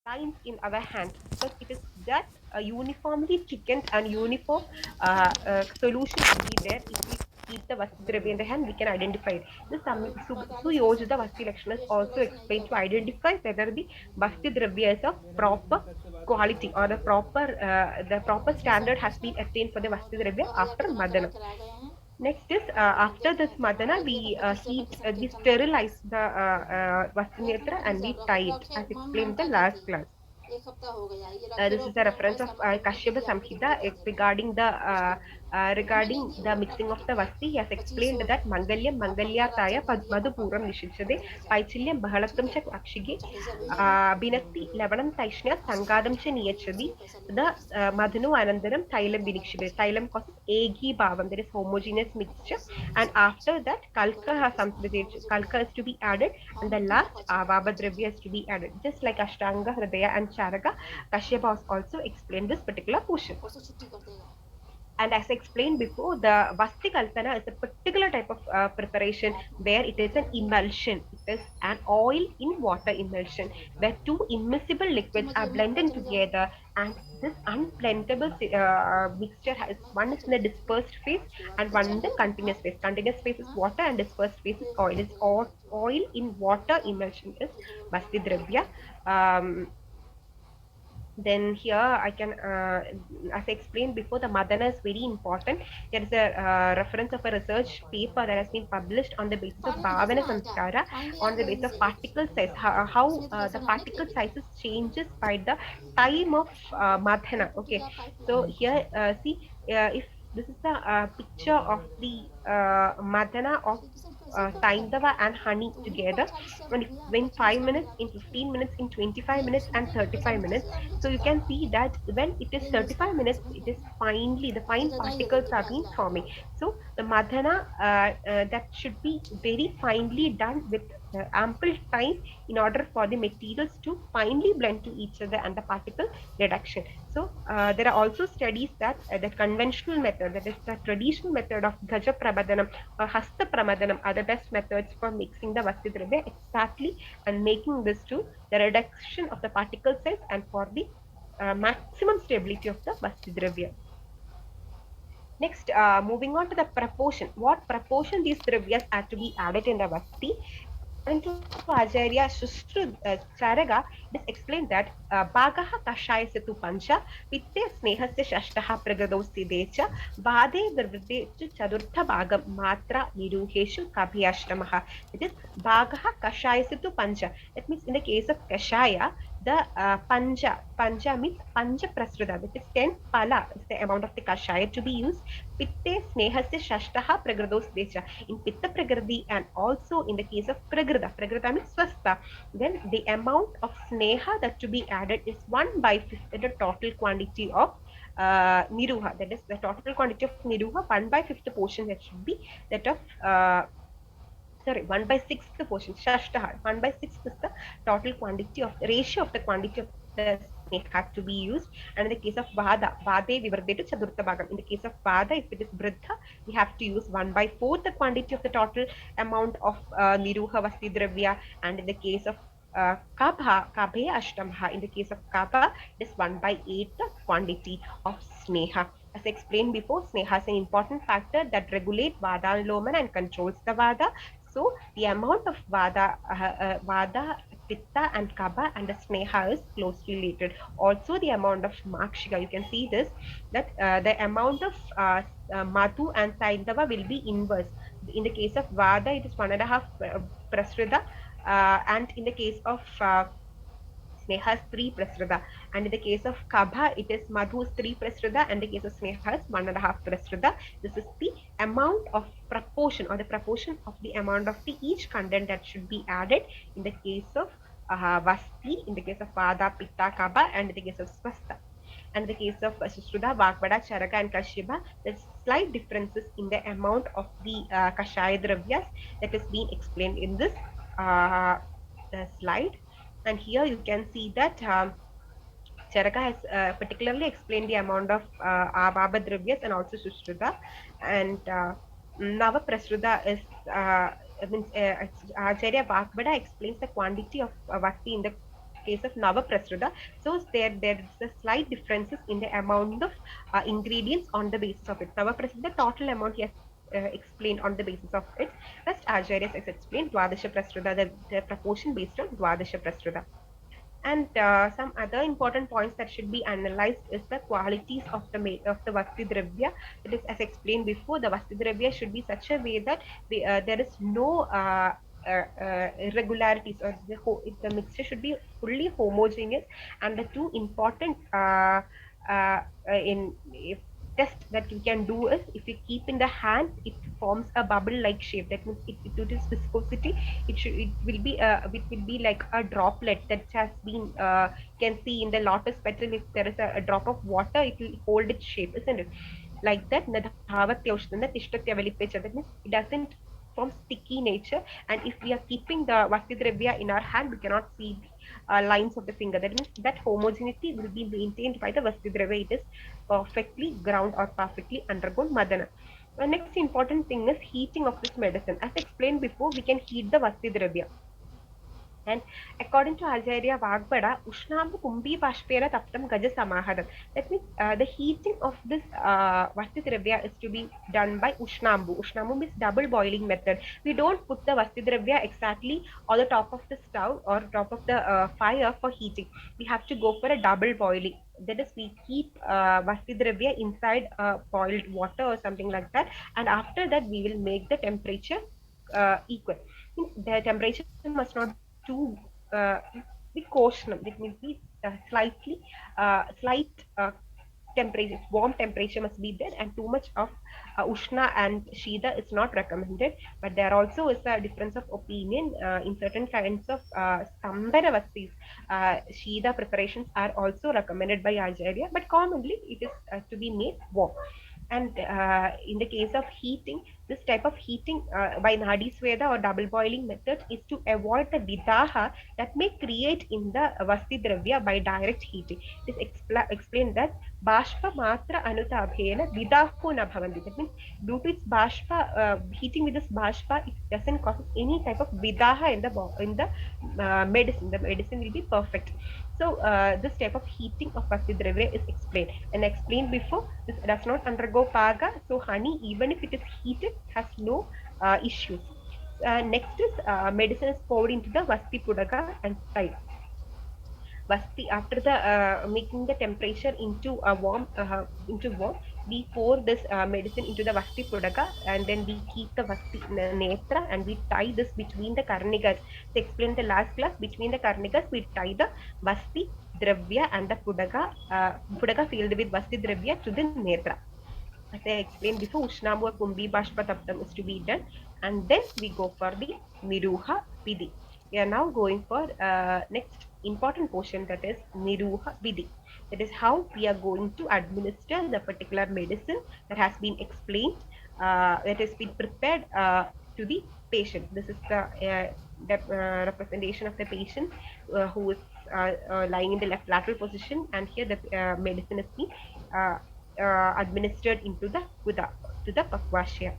lines in our hand, because it is that uniformly thickened and uniform solution will be there. If we keep the Vastidravya in the hand, we can identify it. The Suyojita Vasti Lakshana is also explained to identify whether the Vastidravya is of proper quality, or the proper standard has been attained for the Vastidravya after Madana. Next is after this Madana, we sterilize the Vastinetra and we tie it, as explained in the last class. This is a reference of Kashyapa Samhita regarding the mixing of the vasti. He has explained that Mangalyam Mangalyataya Madhupuram Nishicade, Paichilyam Bahalatam Chak Akshige, Binakti Levanam Taishna Sangadam Niyachadi, the Madhunu Anandaram Thailam Binikshide. Thailam causes Egi Bhavam, there is homogeneous mixture, and after that Kalka has Kalka is to be added, and the last Avabhadravya is to be added, just like Ashtanga, Hridaya, and Charaka. Kashyapa has also explained this particular portion. And as I explained before, the Vasti Kalpana is a particular type of preparation where it is an emulsion. It is an oil in water emulsion where two immiscible liquids are blended together, and this unblendable mixture has one is in the dispersed phase and one in the continuous phase. Continuous phase is water and dispersed phase is oil. It's oil in water emulsion is Vasti Dravya. Then here I can, as I explained before, the Madana is very important. There is a reference of a research paper that has been published on the basis of Bhavana Samskara, on the basis of particle size, how the particle sizes changes by the time of Madhana. Okay, so here see, if this is the picture of the Madana of Saindava and honey together, and when 5 minutes, in 15 minutes, in 25 minutes, and 35 minutes. So you can see that when it is 35 minutes, it is the fine particles are being forming. So the Madhana that should be very finely done with ample time in order for the materials to finely blend to each other and the particle reduction. So there are also studies that the conventional method, that is the traditional method of Gaja Prabhadanam or Hasta Pramadhanam, are the best methods for mixing the Vastidravya exactly and making this to the reduction of the particle size and for the maximum stability of the Vastidravya. Next, moving on to the proportion. What proportion these dravyas are to be added in the Vasti? According to Acharya Sushru Charaka, it is explained that Bhagaha Kashaya Setu Pancha, Pitte Snehasya Shashtaha Pragadau Sidecha, Vade Virvidechu Chadurtha Bhagam Matra Niruheshu Kabhyashramaha. It is Bhagaha Kashaya Setu Pancha. That means in the case of Kashaya, the Panja means Panja Prasruta, that is 10 pala is the amount of the Kashaya to be used. Pitte Snehasya Shashtaha Pragadau Sidecha. In Pitta Pragrati and also in the case of Pragrita means Swastha, then the amount of Sneha that to be added is 1 by 5th, the total quantity of Niruha. That is the total quantity of Niruha, 1 by 5th portion that should be that of 1 by 6th portion, Shashtaha. 1 by 6th is the total quantity of the ratio of the quantity of the Sneha to be used. And in the case of Vada, Vade Vivardhe to Chadurtha Bhagam. In the case of Vada, if it is Briddha, we have to use 1 by 4th the quantity of the total amount of Niruha Vasti Dravya. And in the case of Kabhe Ashtamha, in the case of Kaba, it is 1 by 8th the quantity of Sneha. As I explained before, Sneha is an important factor that regulates Vada and Loman and controls the Vada. So the amount of Vada, Pitta and Kaba and the Sneha is closely related. Also the amount of Makshika, you can see this, that the amount of Madhu and Saindava will be inverse. In the case of Vada, it is 1.5 Prasrida, and in the case of Sneha is 3 Prasrida. And in the case of Kabha, it is Madhu is 3 Prasrida, and in the case of Sneha is 1.5 Prasrida. This is the amount of proportion or the proportion of the amount of the each content that should be added in the case of Vasti, in the case of Vada, Pitta, Kabha, and in the case of Swastha. And in the case of Sushruta, Vagbada, Charaka, and Kashyapa, there's slight differences in the amount of the Kashaya Dravyas that is being explained in this slide. And here you can see that Charaka has particularly explained the amount of Ababa Dravyas and also Sushruta. And Nava Prasruta is, means Acharya Vakbada explains the quantity of Vakti in the case of Navaprasruta. So there is a slight differences in the amount of ingredients on the basis of it. Navaprasruta, total amount he has explained on the basis of it. First Acharyas has explained Dwadasha Prasruta, the proportion based on Dwadasha Prasruta. And some other important points that should be analyzed is the qualities of the Vasti Dravya. It is, as explained before, the Vasti Dravya should be such a way that there is no irregularities, or the mixture should be fully homogeneous. And the two important in if test that you can do is, if you keep in the hand, it forms a bubble like shape. That means it is viscosity, it will be like a droplet that has been can see in the lotus petal. If there is a drop of water, it will hold its shape, isn't it? Like that, that means it doesn't form sticky nature. And if we are keeping the Vasti Dravya in our hand, we cannot see the lines of the finger. That means that homogeneity will be maintained by the Vasti Dravya. It is perfectly ground or perfectly undergone Madana. The next important thing is heating of this medicine. As explained before, we can heat the Vasti Dravya. And according to Acharya Vagbada, Ushnambu Kumbi Pashpera Taptam Gaja Samahadam. That means the heating of this Vasti Dravya is to be done by Ushnambu. Ushnambu means double boiling method. We don't put the Vasti Dravya exactly on the top of the stove or top of the fire for heating. We have to go for a double boiling. That is, we keep Vasti Dravya inside boiled water or something like that. And after that, we will make the temperature equal. The temperature must not be too be caution. It will be slightly slight temperature, warm temperature must be there, and too much of Ushna and Shida is not recommended. But there also is a difference of opinion in certain kinds of Sambara Vastis. Shida preparations are also recommended by Acharya, but commonly it is to be made warm. And in the case of heating, this type of heating by Nadi Sweda or double boiling method is to avoid the vidaha that may create in the Vasti Dravya by direct heating. It is explained that Bashpa Matra Anutabhena Vidaho na bhavanti. That means due to its Bashpa, heating with this Bashpa, it doesn't cause any type of vidaha in the medicine. The medicine will be perfect. So this type of heating of Vasti Dravya is explained. And explained before, this does not undergo paga. So honey, even if it is heated, has no issues. Next is medicine is poured into the Vasti Pudaga and tied. Vasti, after the making the temperature into warm, we pour this medicine into the Vasti Pudaga, and then we keep the Vasti Netra, and we tie this between the Karnikas. To explain the last class, between the Karnikas, we tie the Vasti Dravya and the Pudaga filled with Vasti Dravya to the Netra. As I explained before, Ushnambu or Kumbi Bashpa Taptam is to be done, and then we go for the Niruha Vidhi. We are now going for next important portion, that is Niruha Vidhi. That is how we are going to administer the particular medicine that has been explained, that has been prepared to the patient. This is the representation of the patient who is lying in the left lateral position, and here the medicine is being administered into the Buddha, to the Pakvashya.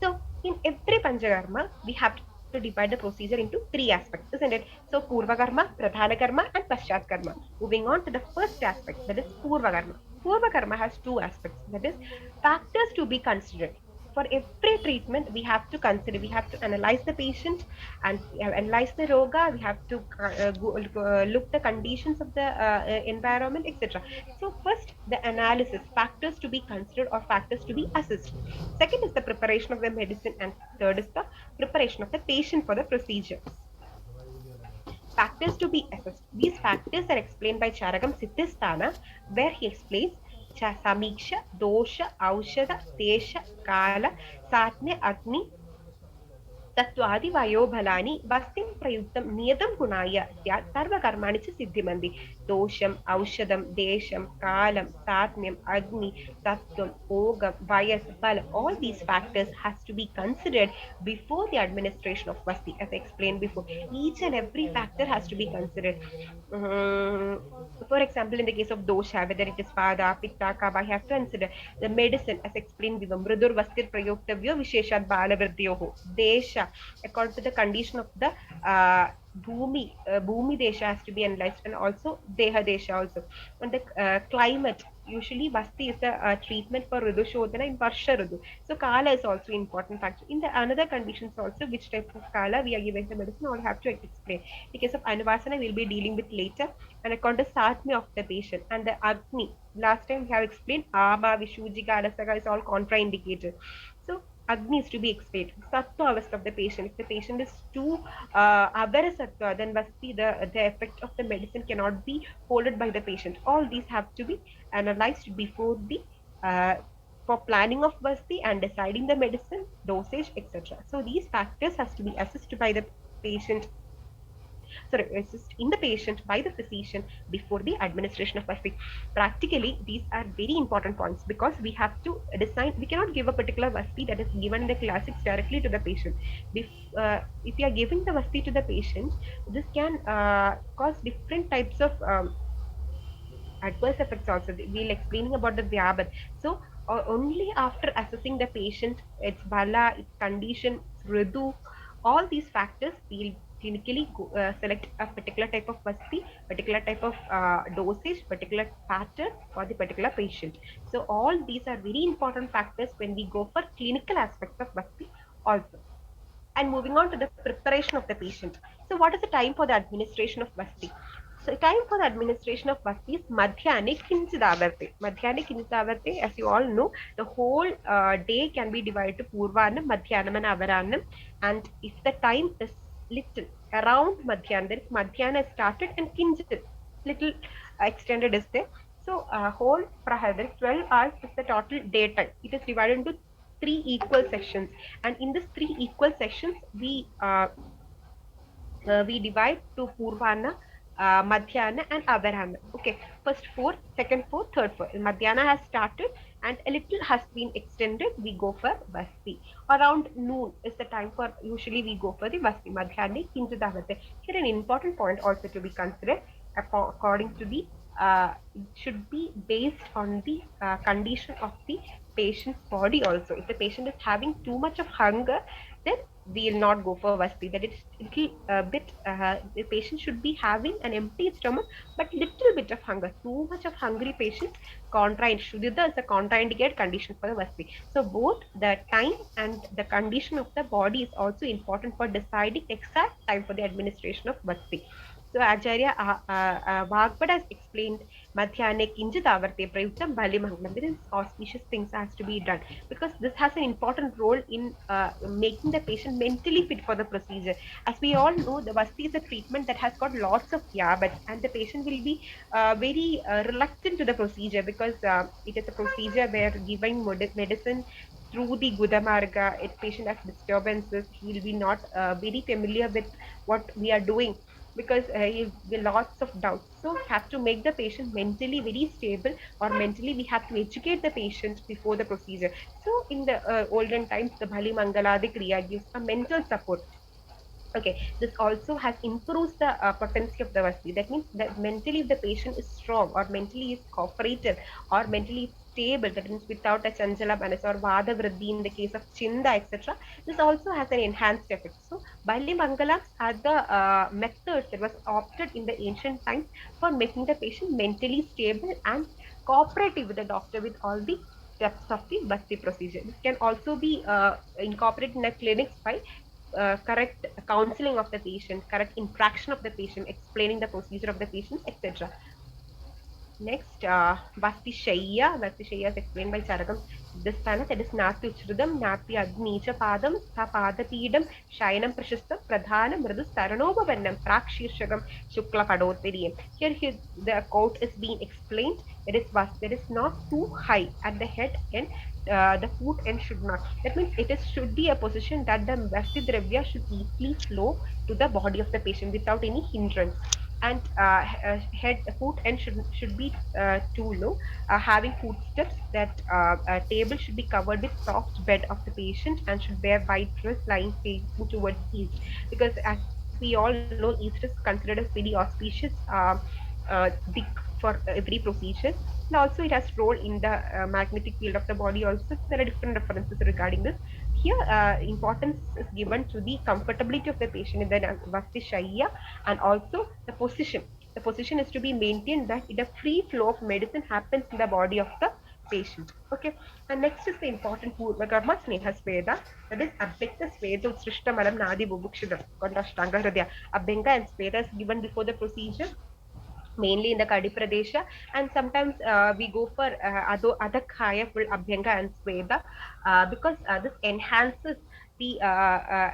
So in every Panchakarma, we have to divide the procedure into three aspects, isn't it? So Purva Karma, Pradhana Karma, and Paschat Karma. Moving on to the first aspect, that is Purva Karma. Purva Karma has two aspects, that is factors to be considered. For every treatment, we have to consider, we have to analyze the patient and analyze the roga, we have to look the conditions of the environment, etc. So first, the analysis, factors to be considered or factors to be assessed. Second is the preparation of the medicine, and third is the preparation of the patient for the procedure. Factors to be assessed. These factors are explained by Charakam Siddhisthana, where he explains Samiksha, Dosha, Aushada, Desha, Kala, Satnya, Agni, तत्त्वादि वयोबलानि वस्तिं प्रयुक्तं नियतं गुणाय स्यात् सर्वकर्माणि च सिद्धिमन्ति दोषम् औषधं देशं कालं सात्म्यम् अग्नि तत्त्वं भोगं वयस् बल. All these factors has to be considered before the administration of vasti. As I explained before, each and every factor has to be considered. For example, in the case of dosha, whether it is vada, pitta, kapha, I have to consider the medicine. As explained before, mridur vastir prayoktavyo visheshat balavriddyoho. Desha, according to the condition of the Bhumi Desha has to be analyzed, and also Deha Desha also. And the climate, usually Basti is the treatment for Ridu Shodhana in Varsha Ridu. So Kala is also important factor. In the another conditions also, which type of Kala we are giving the medicine, I'll have to explain. In case of Anuvasana, we'll be dealing with later. And according to Satmi of the patient and the Agni. Last time we have explained Aba, Vishuji, Galasaka is all contraindicated. So Agni is to be explained. Sattva avastha of the patient. If the patient is too Avarasattva, then Vasti, the effect of the medicine cannot be followed by the patient. All these have to be analyzed before the for planning of Vasti and deciding the medicine, dosage, etc. So these factors has to be assessed by the patient, sorry, assist in the patient by the physician before the administration of Vasti. Practically, these are very important points because we have to design, we cannot give a particular Vasti that is given in the classics directly to the patient. If you are giving the Vasti to the patient, this can cause different types of adverse effects also. We'll explaining about the Vyabat. So only after assessing the patient, its bala, its condition, its ridu, all these factors, we'll clinically select a particular type of vasti, particular type of dosage, particular pattern for the particular patient. So all these are very important factors when we go for clinical aspects of vasti also. And moving on to the preparation of the patient. So what is the time for the administration of vasti? So time for the administration of vasti is madhyane kinchidavarte. Madhyane kinchidavarte, as you all know, the whole day can be divided to purvanam, madhyanam and avaranam. And if the time is little, around madhyana, there is madhyana started and kinchit, little extended is there. So whole prahar, there is 12 hours is the total daytime. It is divided into three equal sections, and in these three equal sections we divide to Purvana, Madhyana, and Avarana. Okay, first four, second four, third four. Madhyana has started and a little has been extended. We go for Vasti. Around noon is the time for, usually we go for the Vasti. Madhyane Kinjadavate. Here an important point also to be considered according to the it should be based on the condition of the patient's body also. If the patient is having too much of hunger, then we will not go for Vasti. That it's little bit, the patient should be having an empty stomach, but little bit of hunger. Too much of hungry patients, Shuddha is a contraindicated condition for the Vasti. So both the time and the condition of the body is also important for deciding exact time for the administration of Vasti. So Acharya Vagbhad has explained Madhyane Kinjitavarte Prayuktam Balimangalam. There is auspicious things has to be done because this has an important role in making the patient mentally fit for the procedure. As we all know, the Vasti is a treatment that has got lots of yabats, and the patient will be very reluctant to the procedure because it is a procedure where giving medicine through the Gudamarga, if patient has disturbances, he will be not very familiar with what we are doing because he will lots of doubts. So we have to make the patient mentally very stable, or mentally we have to educate the patient before the procedure. So in the olden times, the Bali Mangaladi Kriya gives a mental support. Okay, this also has improves the potency of the vasti. That means that mentally if the patient is strong, or mentally is cooperative, or mentally stable, that means without a chanchala manas or vada vriddhi in the case of chinda, etc. This also has an enhanced effect. So Bali Mangalams are the methods that was opted in the ancient times for making the patient mentally stable and cooperative with the doctor with all the steps of the Basti procedure. This can also be incorporated in the clinics by correct counseling of the patient, correct interaction of the patient, explaining the procedure of the patient, etc. Next, Vastishaya. Vastishaya is explained by Charakam. This planet, that is Nati Uchrudam, Nati Agnicha Padam, Thapadapidam, Shayanam Prashastam, Pradhanam, Mridu Saranobhavannam, Prakshirshagam, Shukla Padotiriyam. Here the quote is being explained. It is not too high at the head and the foot end should not. That means it is should be a position that the Vasti Dravya should easily flow to the body of the patient without any hindrance, and head foot end should be too low, having footsteps. That table should be covered with soft bed of the patient and should wear white dress lying facing towards east, because as we all know, east is considered as very auspicious dick for every procedure. And also it has role in the magnetic field of the body also. There are different references regarding this. here importance is given to the comfortability of the patient in the Vasti Shaya, and also the position. The position is to be maintained that a free flow of medicine happens in the body of the patient. Okay, and next is the important Purvakarma Sneha Sveda, that is Abhyakta Sveda Utsrishta Malam Nadi Bubukshidam Kondashtanga Hridaya. Abhyanga and Sveda is given before the procedure, mainly in the Kadi Pradesha, and sometimes we go for Adhakhaya full Abhyanga and Sweda, because this enhances the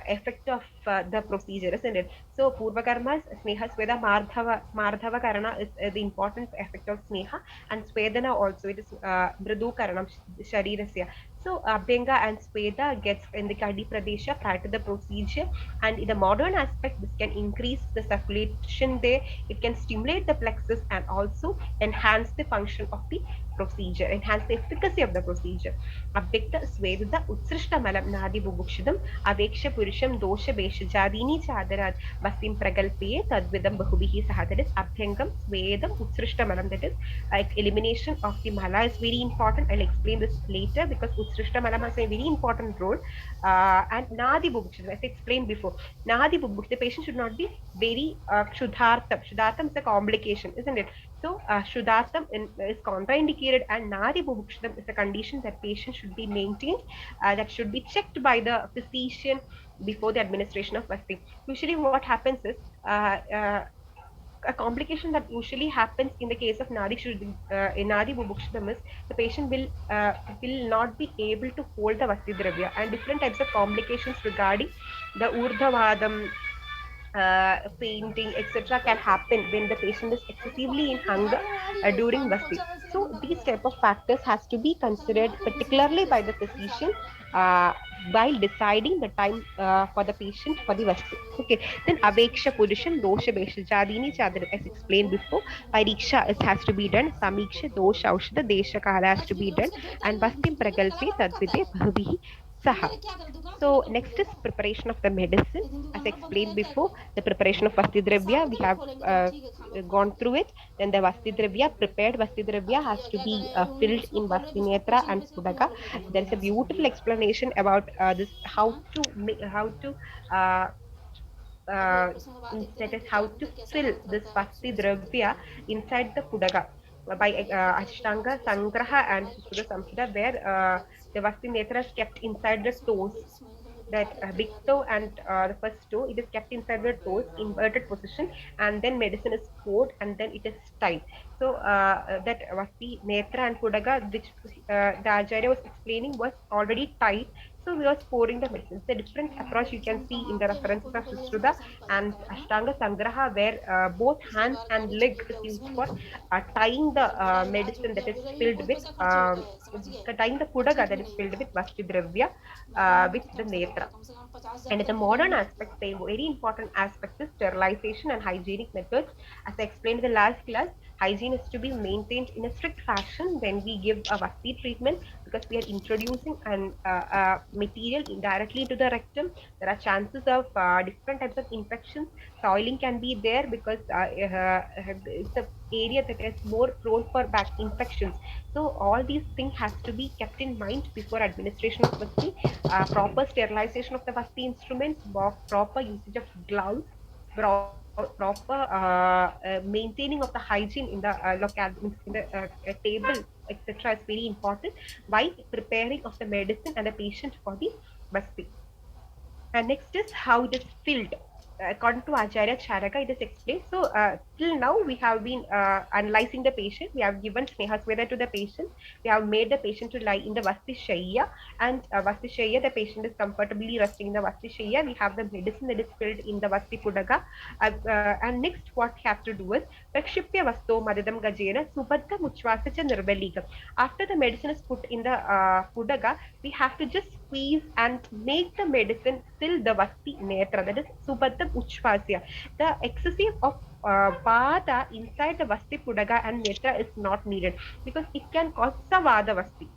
effect of the procedure, isn't it? So Purvakarmas, Sneha, Sweda, Mardhava Karana is the important effect of Sneha, and Swedana also, it is Mridu Karanam Sharirasya. So Abhyanga and Sweda gets in the Kadi Pradesha prior to the procedure, and in the modern aspect, this can increase the circulation there, it can stimulate the plexus and also enhance the function of the procedure, enhance the efficacy of the procedure. Abhyakta Svedita Utsrishta Malam Nadi Bubukshidam Aveksha Purusham Dosha Beshajadini Chadarat Vasim Pragalpe Tadvidam Bahubihi Saha, that is Abhyangam Svedam Utsrishta Malam, that is like elimination of the mala is very important. I'll explain this later because Utsrishta Malam has a very important role. And Nadi Bubukshidam, as I explained before, Nadi Bubukshidam, the patient should not be very Shudhartam. Shudhartam is a complication, isn't it? So Shudhartam is contraindicated, and Nadi Bubukshidam is a condition that patient should be maintained, that should be checked by the physician before the administration of vaccine. Usually what happens is a complication that usually happens in the case of in Nadi Bubukshidam is the patient will not be able to hold the Vastidravya, and different types of complications regarding the Urdhavadam, fainting, etc., can happen when the patient is excessively in hunger during Vasti. So these type of factors has to be considered particularly by the physician uh, while deciding the time for the patient for the Vasti. Okay, then Aveksha Purushan Dosha Besha Jadini Chadra, as explained before, Pariksha it has to be done, Samiksha Dosha Aushada Desha Kala has to be done, and Vastim Pragalpe Tadvide Bhavihi Saha. So next is preparation of the medicine. As explained before, the preparation of Vastidravya, we have gone through it. Then the Vastidravya, prepared Vastidravya has to be filled in Vastinetra and Pudaga. There is a beautiful explanation about this, how to uh, uh, that is how to fill this Vastidravya inside the Pudaga by Ashtanga Sangraha and Sushruta Samhita, where the Vastinetra is kept inside the toes, that big toe and the first toe, it is kept inside the toes, inverted position, and then medicine is poured and then it is tied. So that Vasti Netra and Pudaga, which the Acharya was explaining, was already tied. So we was pouring the medicine. It's a different approach you can see in the references of Sushruta and Ashtanga Sangraha, where both hands and leg is used for tying the medicine that is filled with tying the pudaga that is filled with Vasti Dravya with the netra. And in the modern aspect, the very important aspect is sterilization and hygienic methods. As I explained in the last class, hygiene is to be maintained in a strict fashion when we give a Vasti treatment, because we are introducing a material indirectly into the rectum. There are chances of different types of infections. Soiling can be there because it's a area that is more prone for back infections. So all these things has to be kept in mind before administration of Vasti. Proper sterilization of the Vasti instruments, proper usage of gloves, proper maintaining of the hygiene in the in the table, etc., is very important while preparing of the medicine and the patient for the Vasti. And next is how it is filled. According to Acharya Charaka, it is explained. So, till now, we have been analyzing the patient. We have given Snehasveda to the patient. We have made the patient to lie in the Vasti Shaya. And Vasti Shaya, the patient is comfortably resting in the Vasti Shaya. We have the medicine that is filled in the Vasti Pudaga. And next, what we have to do is Prakshipya Vasto Madadam Gajena Subadha Muchvasacha Nirbaligam. After the medicine is put in the Pudaga, we have to just squeeze and make the medicine fill the Vasti Netra, that is Subadha Uchvasya. The excessive of Vada inside the Vasti Pudaga and Netra is not needed, because it can cause Savada Vasti.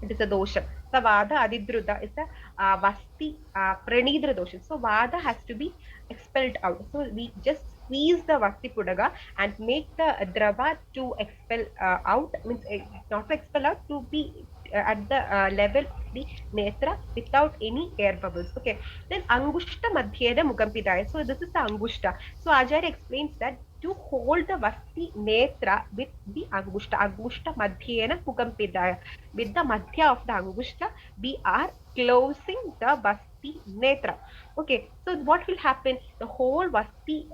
It is a dosha. So Vada Adidruta is a Vasti Pranidra dosha. So Vada has to be expelled out. So we just squeeze the Vasti Pudaga and make the Drava to expel out, means not to expel out, to be at the level of the netra without any air bubbles. Okay. Then Angushta Madhyeda Mugampidaya. So this is the Angushta. So Acharya explains that to hold the Vasti Netra with the Angushta Madhyena Mugampidaya. With the Madhya of the Angushta, we are closing the Vasti Netra. Okay, so what will happen? The whole Vasti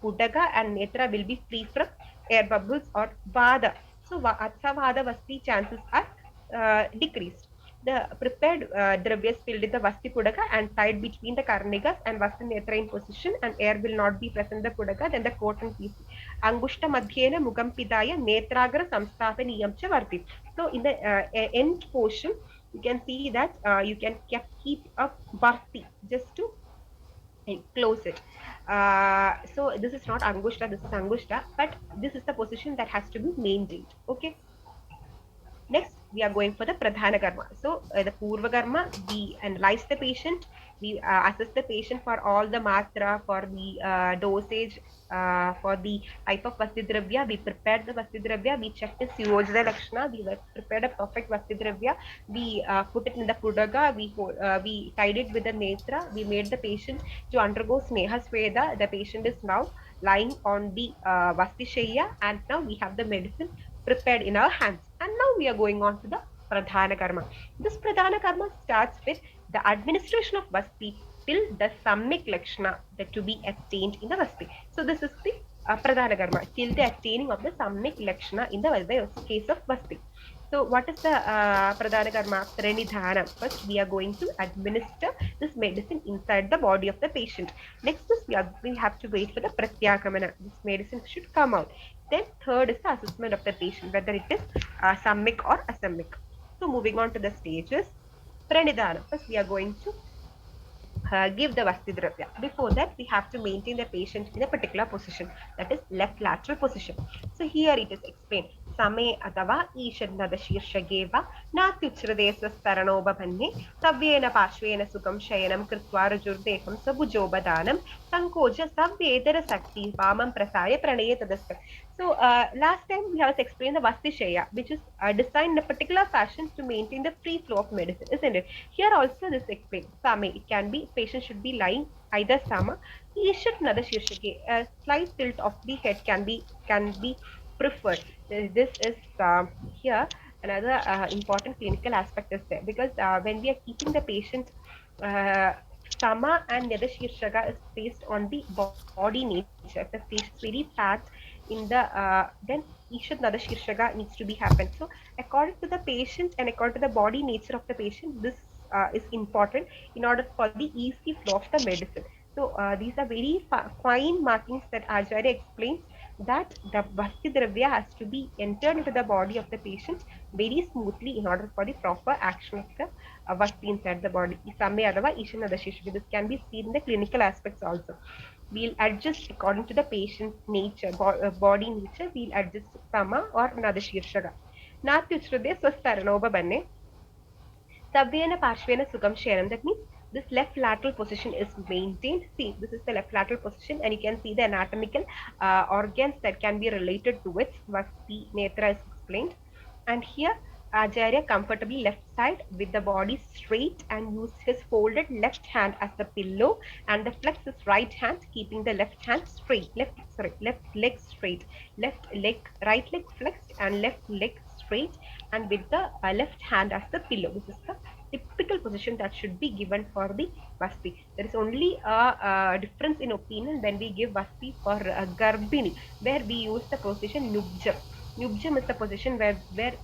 Pudaga and Netra will be free from air bubbles or Vada. So Atsa Vada Vasti chances are decreased. The prepared dravyas filled in the Vasti Pudaga and tied between the Karnikas and Vasti Netra in position, and air will not be present in the Pudaga, then the cotton piece. Angushta Madhyena Mugam Pidaya Netragra Samsthapaniyam Cha Varti. So in the end portion, you can see that you can keep a Varti just to close it. So this is not Angushta, this is Angushta, but this is the position that has to be maintained. Okay. Next, we are going for the Pradhana Karma. So, the Purva Karma, we analyze the patient, we assess the patient for all the matra, for the dosage, for the type of Vastidravya. We prepared the Vastidravya, we checked the Suyojana Lakshana, we prepared a perfect Vastidravya, we put it in the Pudaga, we tied it with the Netra, we made the patient to undergo Sneha Sweda. The patient is now lying on the Vastishaya, and now we have the medicine prepared in our hands. And now we are going on to the Pradhana Karma. This Pradhana Karma starts with the administration of Vasti till the Sammik Lakshana that to be attained in the Vasti. So this is the Pradhana Karma till the attaining of the Sammik Lakshana in the case of Vasti. So what is the Pradhana Karma? Pranidhana. First, we are going to administer this medicine inside the body of the patient. Next is we have to wait for the Pratyagamana. This medicine should come out. Then third is the assessment of the patient, whether it is sammic or asammic. So moving on to the stages. Pranidhana. First, we are going to give the Vastidravya. Before that, we have to maintain the patient in a particular position, that is left lateral position. So here it is explained. Same adava Ishanada Shirshageva Natyuchrade Swastaranobhapanne Savyena Pashvena Sukam Shayanam Kritva Rajurdekam Sabujobadanam Sankoja Savyedara Sakti Vamam Prasaya Pranaya Tadaska. So last time we have explained the Vastishaya, which is designed in a particular fashion to maintain the free flow of medicine, isn't it? Here also this explained. Same, it can be, patient should be lying either Sama, Ishat Nada Shirshake, a slight tilt of the head can be preferred. This is here another important clinical aspect is there, because when we are keeping the patient uh, Sama and Nada Shirshaka is based on the body nature. If the patient is very fat in the then Ishat Nada Shirshaka needs to be happened. So according to the patient and according to the body nature of the patient, this is important in order for the easy flow of the medicine. So these are very fine markings that Acharya explains, that the Vasti Dravya has to be entered into the body of the patient very smoothly in order for the proper action of the Vasti inside the body. Same adava Ishanada Shishya. This can be seen in the clinical aspects also. We'll adjust according to the patient's nature, body nature, we'll adjust Sama or Nada Shirshaka. Natyuchrade Swastaranoba Banne. Savyena Parshvena Sugam Sharam. That means this left lateral position is maintained. See, this is the left lateral position, and you can see the anatomical organs that can be related to it. What the Netra is explained. And here, Acharya comfortably left side with the body straight and used his folded left hand as the pillow, and the flex his right hand, keeping the left hand straight. Left leg straight. Right leg flexed and left leg straight, and with the left hand as the pillow. This is the typical position that should be given for the Vasti. There is only a difference in opinion when we give Vasti for Garbhini, where we use the position Nubjam. Nubjam is the position where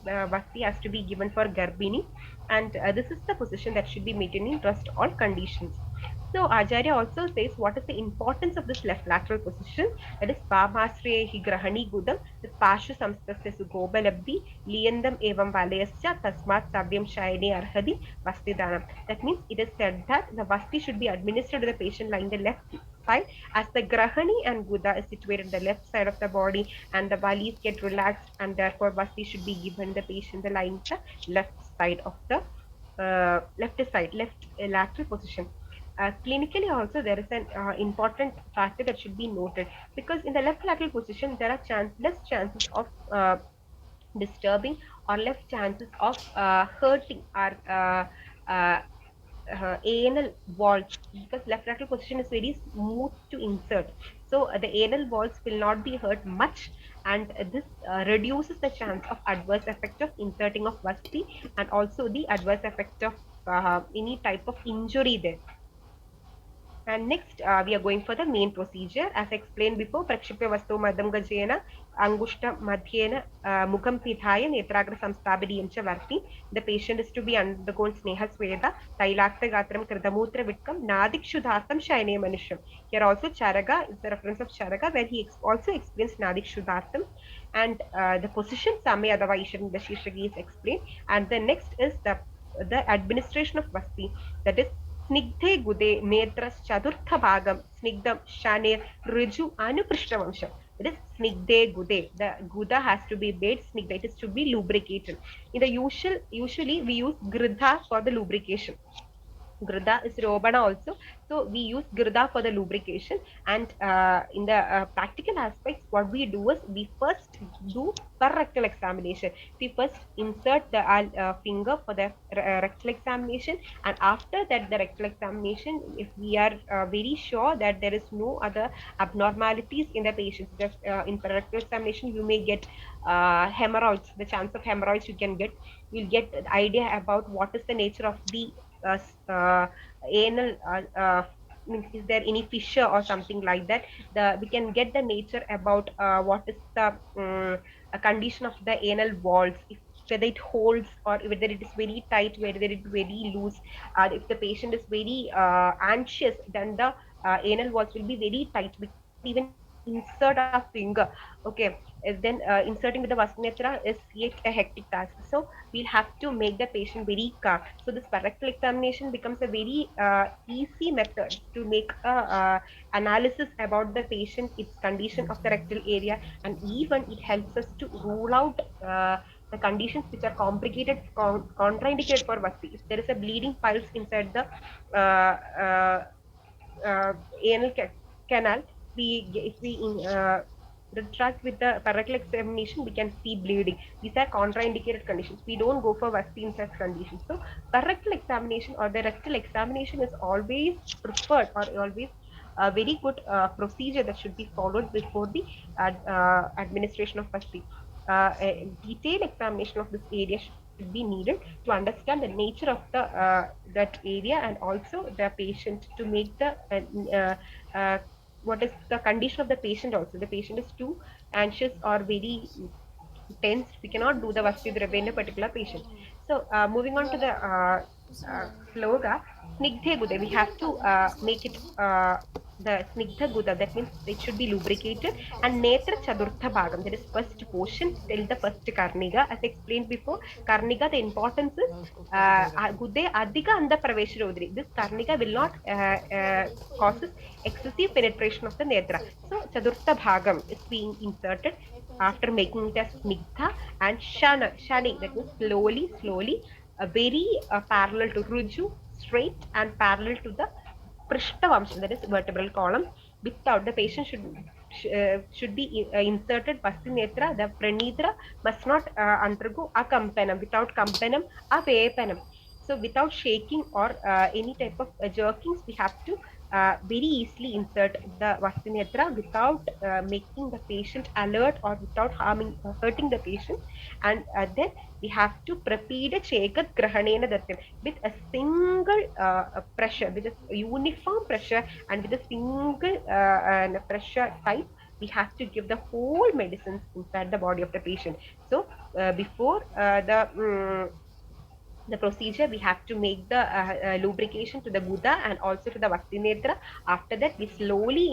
Vasti has to be given for Garbhini, and this is the position that should be maintained in rest all conditions. So Acharya also says what is the importance of this left lateral position, that is Vamasrehi Grahani Gudam, the Pashu Samstasya Sugobalabdi, Liyandam Evam Valayasya Tasmat Savyam Shayani Arhadi Vastidanam. That means it is said that the Vasti should be administered to the patient lying the left side, as the Grahani and Guda is situated on the left side of the body, and the valis get relaxed, and therefore Vasti should be given the patient the lying the left side of the left lateral position. Clinically also there is an important factor that should be noted, because in the left lateral position there are less chances of disturbing or less chances of hurting our uh, anal walls, because left lateral position is very smooth to insert. So the anal walls will not be hurt much, and this reduces the chance of adverse effect of inserting of vasti, and also the adverse effect of any type of injury there. And next, we are going for the main procedure. As explained before, prakshipya vastu madam gajena, angushta madhyena, mukham pithaya, netragra samstabidiyam cha varti. The patient is to be undergone sneha sweda, tailakta gatram kritamutra vitkam, nadikshudartam shayane manusham. Here also Charaga is the reference of Charaga, where he also explains nadikshudartam. And the position samya adava isharan the shishagi is explained. And the next is the administration of vasti, that is स्निग्धे गुदे नेत्रश्चतुर्थभागं स्निग्धं शनेर ऋजु अनुपृष्ठवंशम. It is snigdhe gude. The guda has to be made snigdha. It is to be lubricated. In the usually we use gridha for the lubrication. Grida is Robana also. So we use Grida for the lubrication. And in the practical aspects, what we do is we first do per rectal examination. We first insert the finger for the rectal examination, and after that, the rectal examination, if we are very sure that there is no other abnormalities in the patient, just in rectal examination, you may get hemorrhoids. The chance of hemorrhoids you can get, you'll get the idea about what is the nature of the uh, uh, anal means, is there any fissure or something like that. We can get the nature about what is the condition of the anal walls, if whether it holds or whether it is very tight, whether it is very loose. If the patient is very anxious, then the anal walls will be very tight. We cannot even insert our finger. Okay, then inserting with the vasnetra is yet a hectic task. So we'll have to make the patient very calm. So this rectal examination becomes a very easy method to make a analysis about the patient, its condition of the rectal area, and even it helps us to rule out the conditions which are complicated, contraindicated for vasti. If there is a bleeding pulse inside the uh, uh, uh, anal canal, if we retract with the rectal examination, we can see bleeding. These are contraindicated conditions. We don't go for vasti in such conditions. So rectal examination or the rectal examination is always preferred, or always a very good procedure that should be followed before the administration of vasti. A detailed examination of this area should be needed to understand the nature of the that area, and also the patient, to make the uh, what is the condition of the patient. Also, the patient is too anxious or very tense, we cannot do the Vastidravya in a particular patient. So, moving on to the sloga, Snigdhe Guda, we have to make it the Snigdha Guda, that means it should be lubricated, and Netra Chadurtha Bhagam, that is first portion till the first Karniga. As explained before, Karniga, the importance is Gude Adhika Anda Pravesharodri. This Karniga will not causes excessive penetration of the Netra. So, Chadurtha Bhagam is being inserted after making it as snigdha, and shani, that means slowly, very parallel to ruju, straight and parallel to the prishtavamsha, that is vertebral column. Without, the patient should be inserted pastinetra. The pranidra must not undergo akampanam. Without kampanam, avepanam. So without shaking or any type of jerkings, we have to very easily insert the Vastinetra without making the patient alert or without hurting the patient. And then we have to prepida chekat grahanena datyam, with a single pressure, with a uniform pressure, and with a single pressure type. We have to give the whole medicines inside the body of the patient. So before the procedure, we have to make the lubrication to the guda and also to the vastinetra. After that, we slowly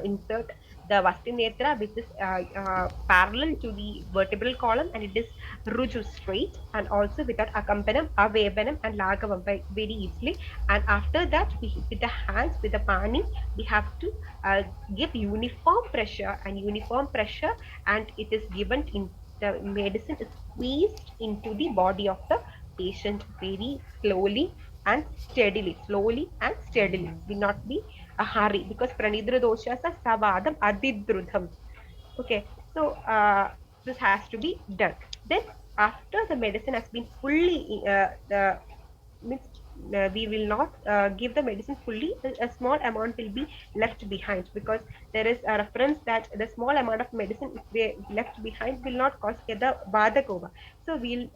insert the vastinetra, which is parallel to the vertebral column, and it is ruju, straight, and also without acampanam, avebanam, and lagavam very easily. And after that, with the hands, with the pani, we have to give uniform pressure, and it is given in the medicine is squeezed into the body of the patient very slowly and steadily. Will not be a hurry, because pranidra doshas are savadam adidrudham. Okay, so this has to be done. Then after the medicine has been fully means we will not give the medicine fully. A small amount will be left behind, because there is a reference that the small amount of medicine if they left behind will not cause the badakova. So we'll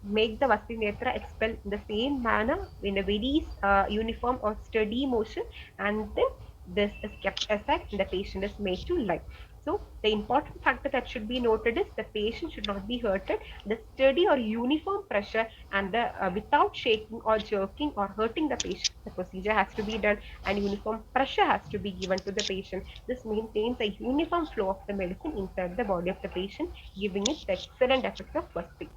make the vasti netra expel in the same manner in a very uniform or steady motion, and then this is kept aside and the patient is made to lie. So the important factor that should be noted is the patient should not be hurted. The steady or uniform pressure and the without shaking or jerking or hurting the patient, the procedure has to be done, and uniform pressure has to be given to the patient. This maintains a uniform flow of the medicine inside the body of the patient, giving it the excellent effect of Vasti.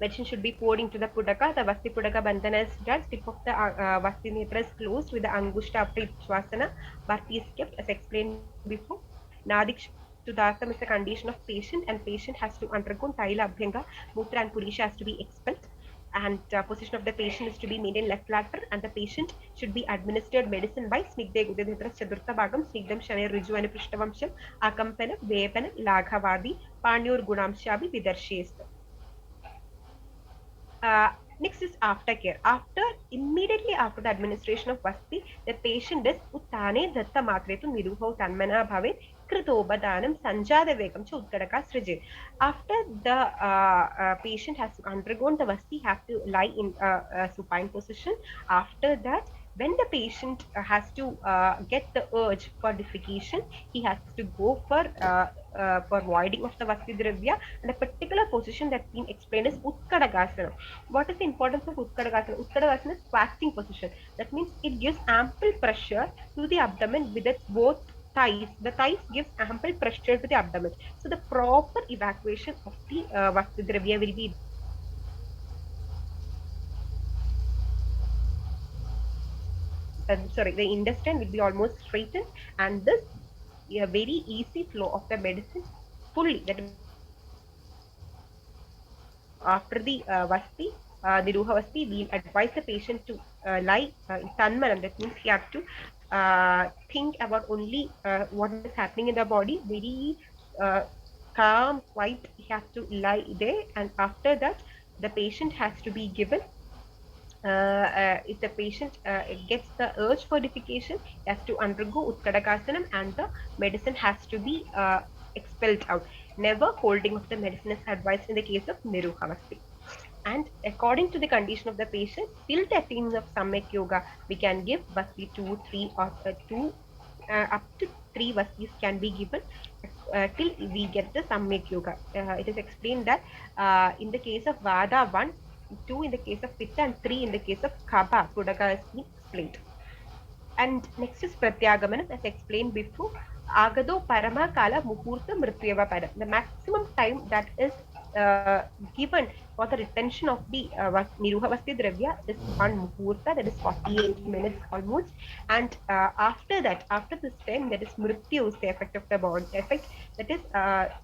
Medicine should be poured into the pudaka. The Vasti Pudaka Bandhana is done. Tip of the Vasti Netra is closed with the Angushta after Shwasana. Bharti is kept as explained before. Nadik Shuddhartham is a condition of patient, and patient has to undergo Taila Abhyanga. Mutra and Purisha has to be expelled, and position of the patient is to be made in left lateral, and the patient should be administered medicine by Snigdhe Gudadhitra Chaturtha Bhagam, Snigdham Shane Riju and Prishtavansham, Akampanam, Vepanam, Laghavadi, Panyur Gunamshabi Vidarshest. Uh, Next is aftercare. Immediately after the administration of Vasti, the patient is uttane datta matretu niruho tanmana bhavet kritobadanam sanjada vegam cha uttadaka srijit. After the patient has undergone the Vasti, have to lie in a supine position. After that, when the patient has to get the urge for defecation, he has to go for voiding of the Vasti Dravya, and a particular position that's been explained is Utkadagasana. What is the importance of Utkadagasana? Utkadagasana is squatting position. That means it gives ample pressure to the abdomen with its both thighs. The thighs gives ample pressure to the abdomen. So the proper evacuation of the Vasti Dravya will be done. The intestine will be almost straightened, and this a very easy flow of the medicine fully, that means after the Ruha Vasti, we'll advise the patient to lie in Tanmanam. That means he has to think about only what is happening in the body, very uh, calm, quiet. He has to lie there, and after that, the patient has to be given if the patient gets the urge for defecation, he has to undergo Utkadakasanam, and the medicine has to be expelled out. Never holding of the medicine is advised in the case of Niruhavasti. And according to the condition of the patient, till the attainment of Samyak Yoga, we can give Vasti 2, 3, or 2, up to 3 Vastis can be given till we get the Samyak Yoga. It is explained that in the case of Vada 1, 2 in the case of Pitta, and 3 in the case of Kapha, Pudaka has been explained. And next is Pratyagamanam, as explained before. Agado Parama Kala Muhurta Mrityava Param. The maximum time that is uh, given for the retention of the Niruhavasti Dravya is one Muhurta, that is 48 minutes almost. And after that, after this time, that is Mrityu is the effect of the body effect. That is,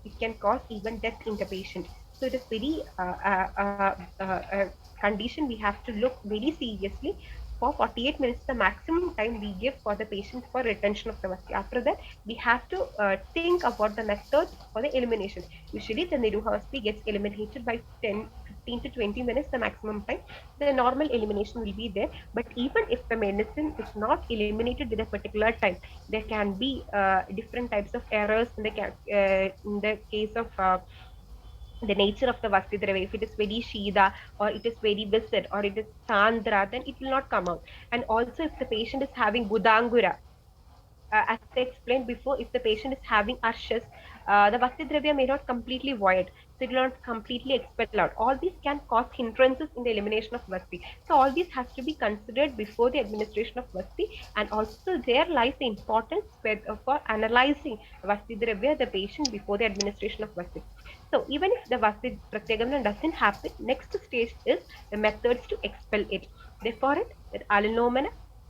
it can cause even death in the patient. So it is very condition we have to look very seriously. For 48 minutes, the maximum time we give for the patient for retention of the Vasti. After that, we have to think about the methods for the elimination. Usually, the Niruhavasti gets eliminated by 15 to 20 minutes, the maximum time. The normal elimination will be there. But even if the medicine is not eliminated with a particular time, there can be different types of errors in the case of the nature of the Vastidravya. If it is very Shida, or it is very viscid, or it is Sandra, then it will not come out. And also, if the patient is having Budangura, as I explained before, if the patient is having arshas, the Vakti Dravya may not completely void, so it will not completely expel out. All these can cause hindrances in the elimination of Vasti. So all these has to be considered before the administration of Vasti, and also there lies the importance for analyzing Vasti Dravya, the patient, before the administration of Vasti. So even if the Vasti Pratyagamana doesn't happen, next stage is the methods to expel it. Therefore, it Alinomana,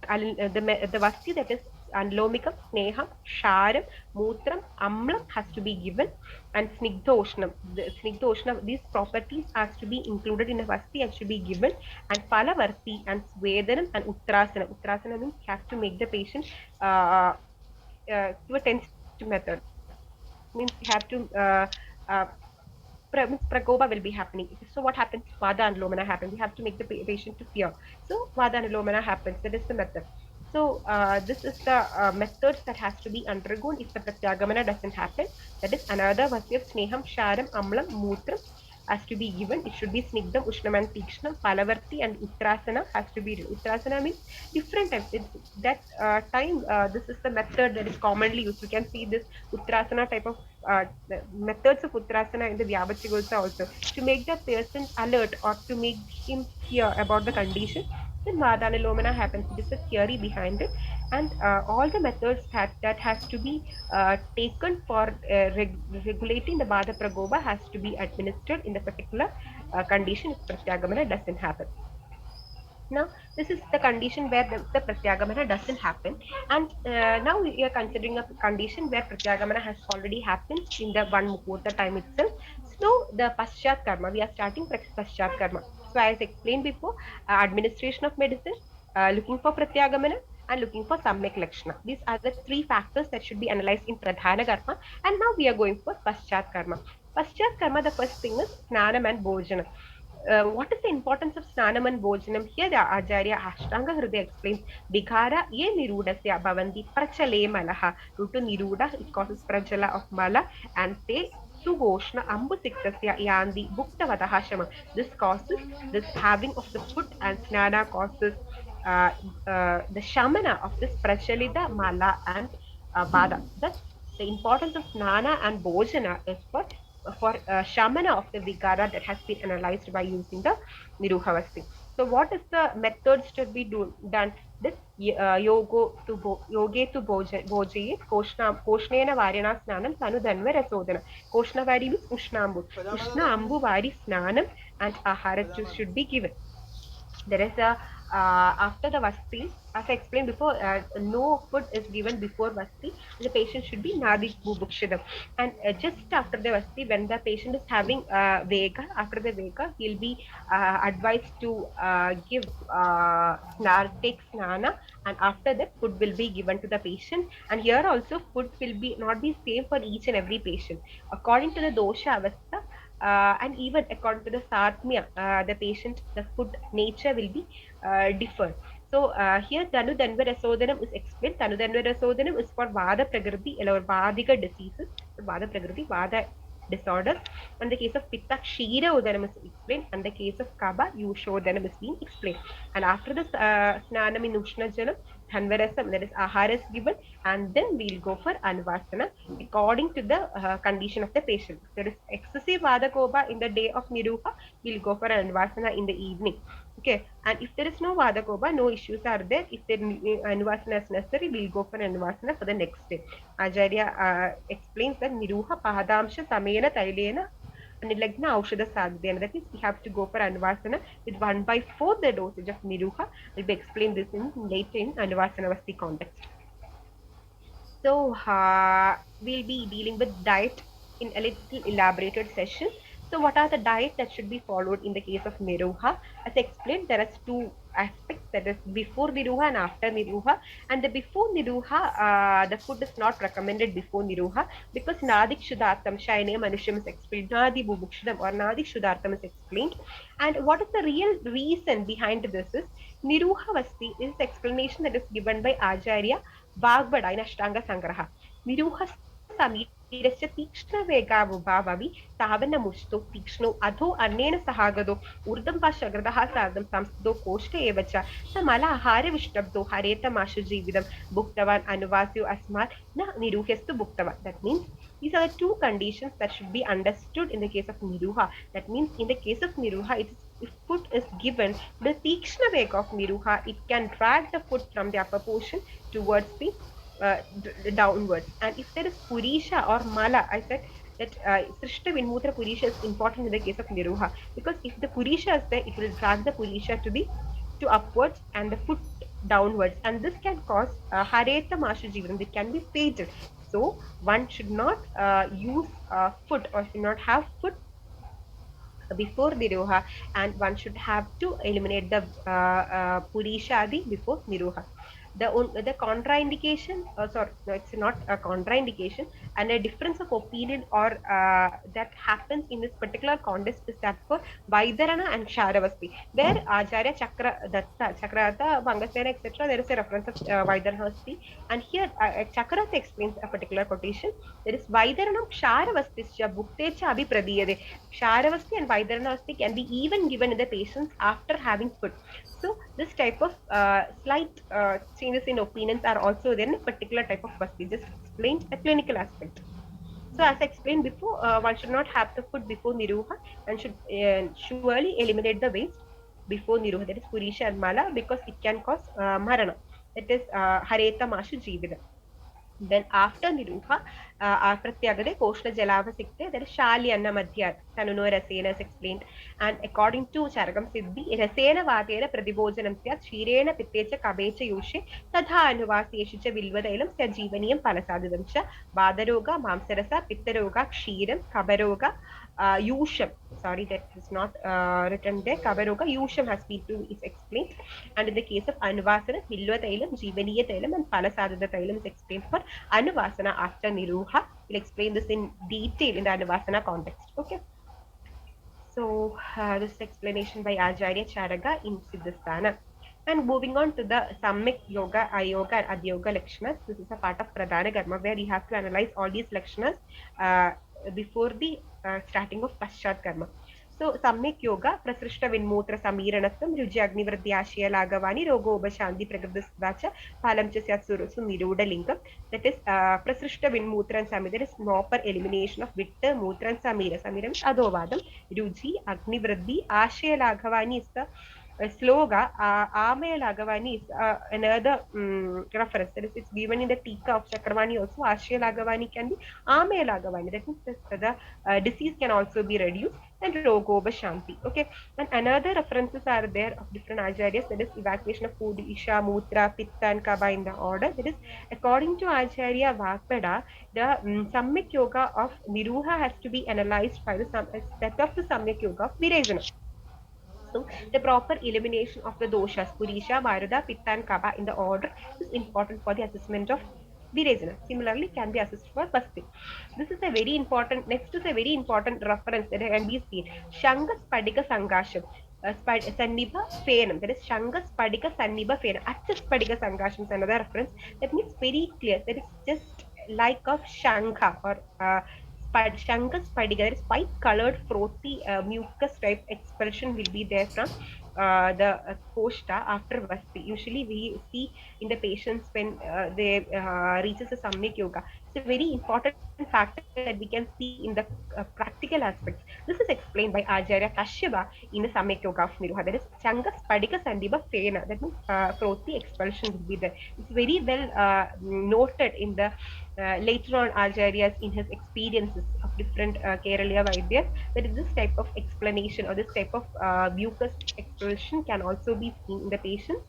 the Vasti, that is Anlomikam, Sneham, Sharam, Mutram, Amlam has to be given, and Snigdoshnam, these properties has to be included in a Vasti and should be given, and Palavarti and Svedanam and Uttrasana. Uttrasana means you have to make the patient to a tense method. Means you have to prakopa will be happening. So what happens? Vada anulomana happens. We have to make the patient to fear. So vada anulomana happens. That is the method. So this is the methods that has to be undergone if the pratyagamana doesn't happen. That is another vasya sneham, sharam, amlam, mutram has to be given. It should be snigdam, ushnam and tikshnam. Palavarti and uttrasana has to be. Uttrasana means different types. It's that time. This is the method that is commonly used. You can see this uttrasana type of the methods of uttrasana in the Vyabachigotsa also to make the person alert or to make him fear about the condition. Then Vadanilomana happens. It is a theory behind it, and all the methods that has to be taken for regulating the Vada Pragoba has to be administered in the particular condition if Pratyagamana doesn't happen. Now, this is the condition where the Pratyagamana doesn't happen. And now we are considering a condition where Pratyagamana has already happened in the one Muhurta time itself. So, the Paschat Karma, we are starting Paschat Karma. So, as explained before, administration of medicine, looking for Pratyagamana, and looking for Samyak Lakshana. These are the three factors that should be analyzed in Pradhana Karma. And now we are going for Paschat Karma. Paschat Karma, the first thing is Snanam and Bhojanam. What is the importance of Snanam and Bhojanam? Here the Acharya Ashtanga Hridaya explains, Vighara ye nirudasya bhavanti prachale malaha. Due to niruda, it causes prachala of mala, and te sugoshna ambusiktasya yandi bhuktavataha shama. This causes, this having of the foot and snana causes uh, the shamana of this prachalita mala and vada. Thus, the importance of snana and bhojana is for shamana of the vigara that has been analyzed by using the Niruhavasti. So, what is the methods to be done? This yoge to bojayet koshnena varina snanam tanu dhanva rasodana. Koshnavari means ushnambu. Ushna vari snanam and ahara should be given. There is a after the vasti, as I explained before, no food is given before vasti. The patient should be nadi bubukshidam, and just after the vasti, when the patient is having vega, after the vega, he'll be advised to give take snana, and after that, food will be given to the patient. And here also, food will be not be same for each and every patient according to the dosha avastha, and even according to the Satmya, the patient, the food nature will be differ. So here Dhanudanva Rasodanam is explained. Dhanudanva Rasodanam is for Vada Prakriti or Vadika diseases, Vada Prakriti, Vada disorders. And the case of Pitta Kshira Udanam is explained, and the case of Kaba Yushodanam is being explained. And after this Snanam in Ushna Janam, Dhanvarasam, that is Ahara is given, and then we'll go for Anvasana according to the condition of the patient. If there is excessive Vadakoba in the day of Niruha, we'll go for Anvasana in the evening. Okay, and if there is no Vadakoba, no issues are there. If the Anvasana is necessary, we'll go for Anvasana for the next day. Acharya explains that Niruha Padamsha Samena Tailena Nilagna Aushada Sadhyana. That means we have to go for Anvasana with 1/4 the dosage of Niruha. We'll be explained this in later in Anvasanavasti context. So we'll be dealing with diet in a little elaborated session. So what are the diet that should be followed in the case of Niruha? As I explained, there are two aspects, that is before Niruha and after Niruha. And the before Niruha, the food is not recommended before Niruha because Nadik Shudartam, Shaine Manusham is explained, Nadi Bubukshadam or Nadik Shudartam is explained. And what is the real reason behind this is Niruha Vasti is explanation that is given by Acharya Vagbada in Ashtanga Sangraha. Viruha Samirasya Tikshna Vegavubhavavi Savana Musto Tikshno Adho Anena Sahagado Urdam Pashagradaha Sadam Samsto Koshka Evacha Samala Hare Vishtabdo Hareta Mashu Jividam Buktavan Anuvasyu Asmat Na Niruhestu Buktavan. That means these are the two conditions that should be understood in the case of Niruha. That means in the case of Niruha, it is if food is given the Tikshna Vega of Niruha, it can drag the food from the upper portion towards the downwards. And if there is Purisha or Mala, I said that Srishta Vinmutra Purisha is important in the case of Niruha because if the Purisha is there, it will drag the Purisha to upwards and the foot downwards, and this can cause Hareta Masha Jivanam. It can be fatal. So one should not use foot or should not have foot before Niruha, and one should have to eliminate the Purishadi before Niruha. The contraindication, sorry, no, it's not a contraindication, and a difference of opinion or that happens in this particular context is that for Vaidarana and Sharavasti, where Acharya Chakradatta, Bhangasena, etc., there is a reference of Vaidaranasti, and here Chakradatta explains a particular quotation. There is Vaidaranam Sharavastischa Bhuktecha Abhipradiyade. Sharavasti and Vaidaranasti can be even given in the patients after having food. So this type of slight changes in opinions are also there in a particular type of basti. Just explained a clinical aspect. So as I explained before, one should not have the food before Niruha and should surely eliminate the waste before Niruha. That is Purisha and Mala because it can cause Marana. That is Hareta Mashu Jivida. Then after Niruha, Pratyagade, Koshna Jalavasikte, there is Shali Anna Madhyat, Tanuno Rasena is explained. And according to Charagam Siddhi, Rasena Vatera Pradibhojanam Syat, Shirena Pittecha Kabecha Yushe, Tadha Anuvaseshicha Vilvadailam, Sajivaniam Palasadamcha, Badaroga, Mamsarasa, Pittaroga, Kshiram, Kabaroga, Yusham. Sorry, that is not written there. Kabaroga, Yusham has been to is explained. And in the case of Anuvasana, Vilva Tailam, Jivaniya Tailam, and Palasadada Tailam is explained for Anuvasana after Niruha. We'll explain this in detail in the Anuvasana context. Okay. So this is explanation by Acharya Charaga in Siddhasthana. And moving on to the Samyak Yoga, Ayoga, and Adyoga Lakshanas. This is a part of Pradhana Karma where you have to analyze all these Lakshanas before the starting of Paschat Karma. So Samyak Yoga, Prasrishta Vinmutra Samiranasam, Ruji Agnivriddhi Ashya Lagavani, Rogo Ubashanti Pragadasdacha, Palamcha Syatsurasu Niruda Lingam. That is Prasrishta Vinmutra and Samira. There is proper elimination of Vitta, Mutra, and Samira. Samira means Adovadam. Ruji, Agnivriddhi, Ashya Lagavani is the sloga. Amaya Lagavani is another reference. That is, it's given in the Tika of Chakravani also. Ashya Lagavani can be Amaya Lagavani. That means the disease can also be reduced. And Rogoba Shanti. Okay. And another references are there of different acharyas. That is evacuation of food, Isha, Mutra, Pitta, and Kaba in the order. That is, according to Acharya Vakpada, the Samyak Yoga of Niruha has to be analyzed by the set of the Samyak Yoga of Virejana. So, the proper elimination of the doshas, Purisha, Maruda, Pitta, and Kaba in the order is important for the assessment of Virejana. Similarly, can be assessed for Basti. This is a very important, next is a very important reference that can be seen. Shanga Spadika Sangasham. Sannibha Phenam. That is Shanga Spadika Sannibha Phenam. Active Spadika Sangasham is another reference. That means very clear. That is just like of Shankha or Shankha Spadika. That is white colored, frothy, mucus type expulsion will be there from the koshta after Vasti. Usually we see in the patients when they reaches a Samyak Yoga. It's a very important factor that we can see in the practical aspects. This is explained by Acharya Kashyapa in the Samyak Yoga of Niruha. That is Changa Spadika Sandiba Fena. That means frothy expulsion will be there. It's very well noted in the later on Acharyas in his experiences of different Kerala Vaidyas, that this type of explanation or this type of mucus expulsion can also be seen in the patients.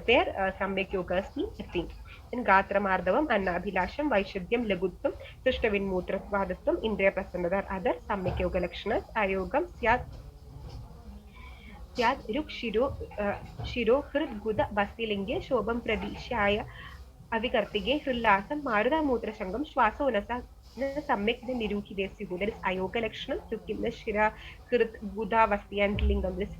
There, Samyak Yoga has been seen. Then Gatra Mardavam, Annabhilasham, Vaishadyam, Laguttam, Srishtavinmutra Vadattam, Indriya Prasanada are other Samyak Yoga Lakshanas. Ayogam, Syad Ruk Shiro Hrid Basilinge Shobham Pradishaya Avikartige Hrillasam Maruda Mutra Shangam Shwasonasa Samyak the Niruki Desihu. There is Ayoga Lakshanam, Sukim the Shira Hrid Buddha Vasti and Lingam. This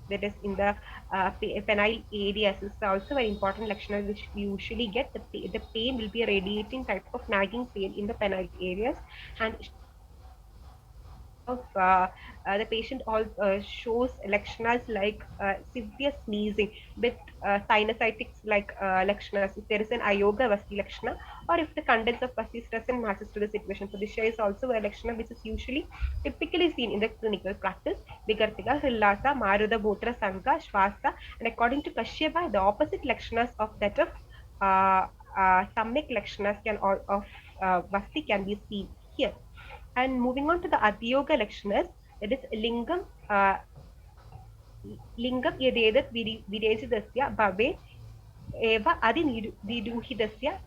that is in the penile areas is also very important Lakshana which we usually get. The pain will be a radiating type of nagging pain in the penile areas, and of the patient all shows lakshanas like severe sneezing with sinusitis like lakshanas. If there is an ayoga vasti lakshana, or if the contents of vasti doesn't matches to the situation. So this is also a lakshana which is usually typically seen in the clinical practice. Vigartika, Hillasa, Maruda, Botra, Sanka, Shwasa, and according to Kashyapa, the opposite lakshanas of that of Samyak lakshanas can or of vasti can be seen here. And moving on to the Adyoga Lakshanas, that is Lingam, Lingam Yadedat Virejidasya Bhave Eva Adi Niruhidasya.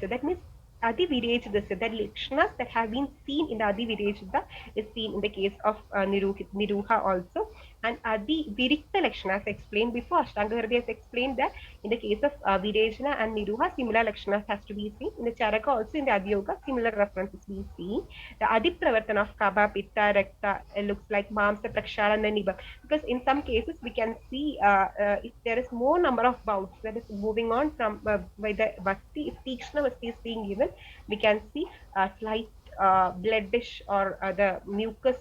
That means Adi Virejidasya, that Lakshanas that have been seen in the Adi Virejida is seen in the case of Niruha also. and Adi Virikta Lakshana, as explained before. Ashtanga Hridaya has explained that in the case of Virechana and Niruha, similar Lakshanas has to be seen. In the Charaka, also in the Adiyoga, similar references we see. The Adipravartana of Kaba, Pitta, Rakta looks like Mamsa, Prakshara, and Niba. Because in some cases, we can see if there is more number of bouts that is moving on from by the Vasti, if Tikshna Vasti is being given, we can see slight bloodish or the mucus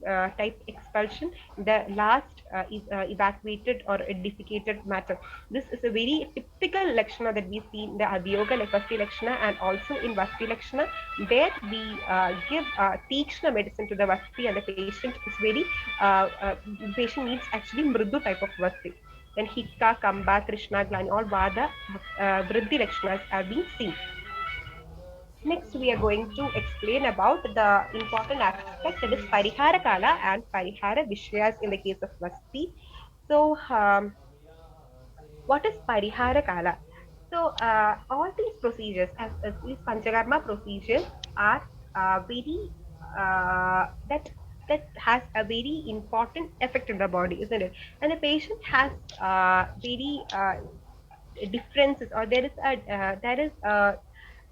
type expulsion, the last evacuated or defecated matter. This is a very typical Lakshana that we see in the Adiyoga like Vasti Lakshana and also in Vasti Lakshana, where we give Tikshna medicine to the Vasti and the patient is very, patient needs actually Mridu type of Vasti. Then Hikka, Kamba, Krishna, Glani, all Vada, Vriddhi Lakshanas are being seen. Next, we are going to explain about the important aspect that is Parihara Kala and Parihara Vishayas in the case of Vasti. So, what is Parihara Kala? So, all these procedures, as these Panchakarma procedures, are very that has a very important effect in the body, isn't it? And the patient has very differences, or there is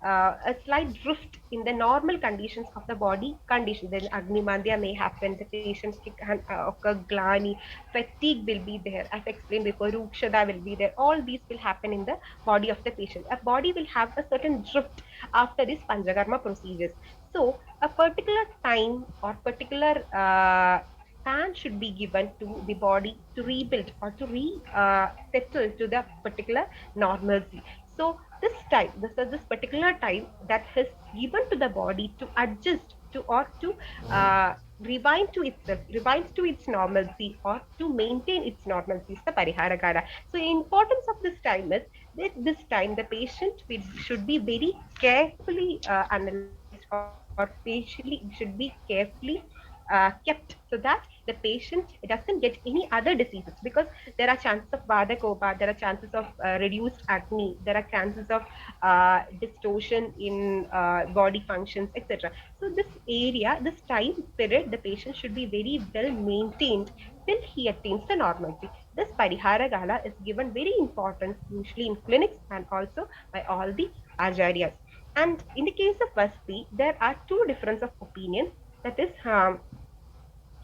a slight drift in the normal conditions of the body condition. Then Agni may happen, the patient can occur glani, fatigue will be there, as explained before, Rukshada will be there. All these will happen in the body of the patient. A body will have a certain drift after these Panchakarma procedures. So, a particular time or particular span should be given to the body to rebuild or to settle to the particular normalcy. So this particular time that is given to the body to adjust to or to rewind to itself, rewinds to its normalcy or to maintain its normalcy is the Parihara Kala. So the importance of this time is that this time the patient should be very carefully analyzed or patiently should be carefully kept so that the patient doesn't get any other diseases, because there are chances of Vada Kopa, there are chances of reduced acne, there are chances of distortion in body functions, etc. So this area, this time period, the patient should be very well maintained till he attains the normalcy. This Parihara Gala is given very importance usually in clinics and also by all the acharyas. And in the case of Vasti, there are two differences of opinion. That is,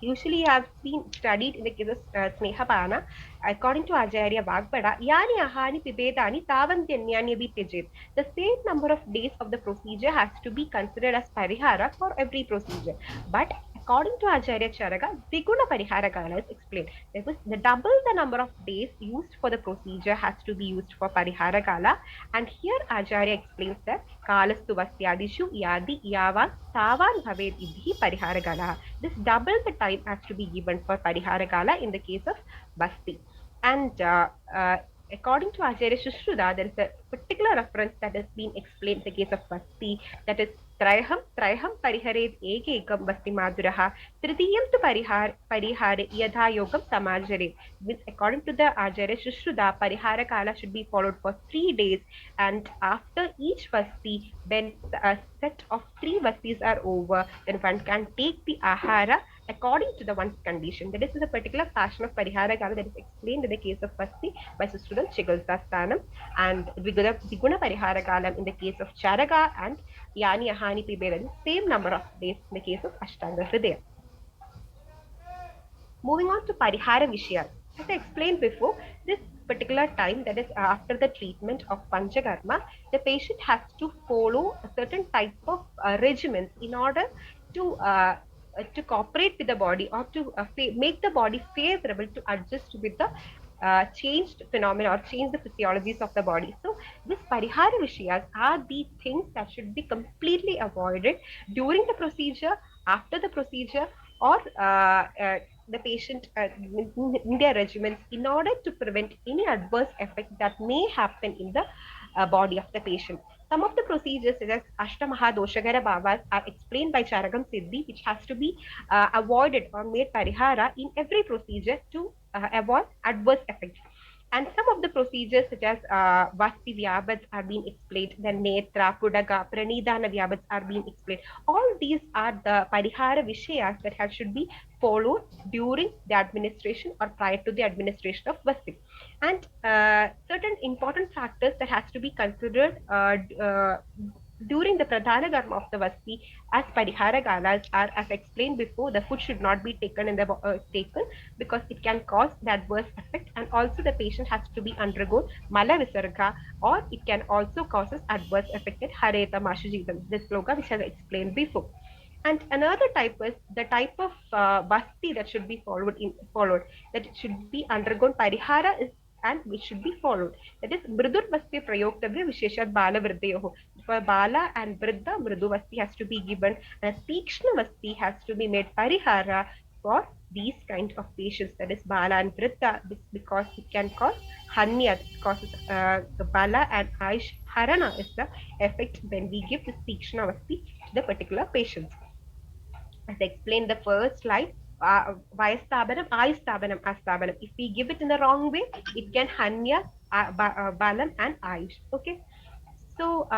usually have been studied in the case of Snehapana. According to Acharya Vagbada, Yani Ahani Pibedani Tavantyanyani Bipijit. The same number of days of the procedure has to be considered as Parihara for every procedure. But according to Acharya Charaka, Diguna Parihara Kala is explained. There was the double the number of days used for the procedure has to be used for Parihara Kala. And here Acharya explains that Kalastu Vastyadishu Yadi Yavan Tavan Bhaved Idhi Parihara Kala. This double the time has to be given for Parihara Kala in the case of Basti. And according to Acharya Shushruta, there is a particular reference that has been explained in the case of Basti, that is Trayham Pariharet Ekekam Basti Maduraha, Tritiyam to Parihare Yadha Yogam Samajare. Means according to the Acharya Shushruta, Parihara Kala should be followed for 3 days, and after each Basti, when a set of 3 Bastis are over, then one can take the Ahara according to the one's condition. That is the particular fashion of Parihara Kala that is explained in the case of Basti by Sushrutam Chigalsastanam, and Viguna Parihara Kalam in the case of Charaka, and Yani Ahani Pibeda, same number of days in the case of Ashtanga Hridaya. Moving on to Parihara Vishayas. As I explained before, this particular time, that is after the treatment of Panchakarma, the patient has to follow a certain type of regimens in order to cooperate with the body or to make the body favorable to adjust with the changed phenomena or change the physiologies of the body. So, this Parihara Vishayas are the things that should be completely avoided during the procedure, after the procedure, or the patient in their regimens in order to prevent any adverse effect that may happen in the body of the patient. Some of the procedures, such as Ashtamaha Doshagara Bhavas, are explained by Charagam Siddhi, which has to be avoided or made parihara in every procedure to avoid adverse effects. And some of the procedures such as Vasti Vyabats are being explained, then Netra, Pudaga, Pranidhana Vyabats are being explained. All these are the Parihara Vishayas that should be followed during the administration or prior to the administration of Vasti. And certain important factors that has to be considered during the Pradhana Dharma of the Vasti as Parihara Galas are, as explained before, the food should not be taken in the taken because it can cause the adverse effect, and also the patient has to be undergone Mala Visarga, or it can also causes adverse effect at Hareta Mashujitam, this sloka which I explained before. And another type is the type of Vasti that should be followed, that it should be undergone Parihara is and which should be followed. That is Mridur Vasti Prayoktavya Visheshat Bala Vriddhayoho. For Bala and Vriddha, Mridu Vasti has to be given, and a Tikshna Vasti has to be made Parihara for these kind of patients, that is Bala and Vriddha, because it can cause Hanya, it causes the Bala and Aish Harana is the effect when we give this Tikshna Vasti to the particular patients. As I explained the first slide, Vayastabanam, Ayustabanam, Astabanam. If we give it in the wrong way, it can Hanya, Balam, and Ayush. Okay. So,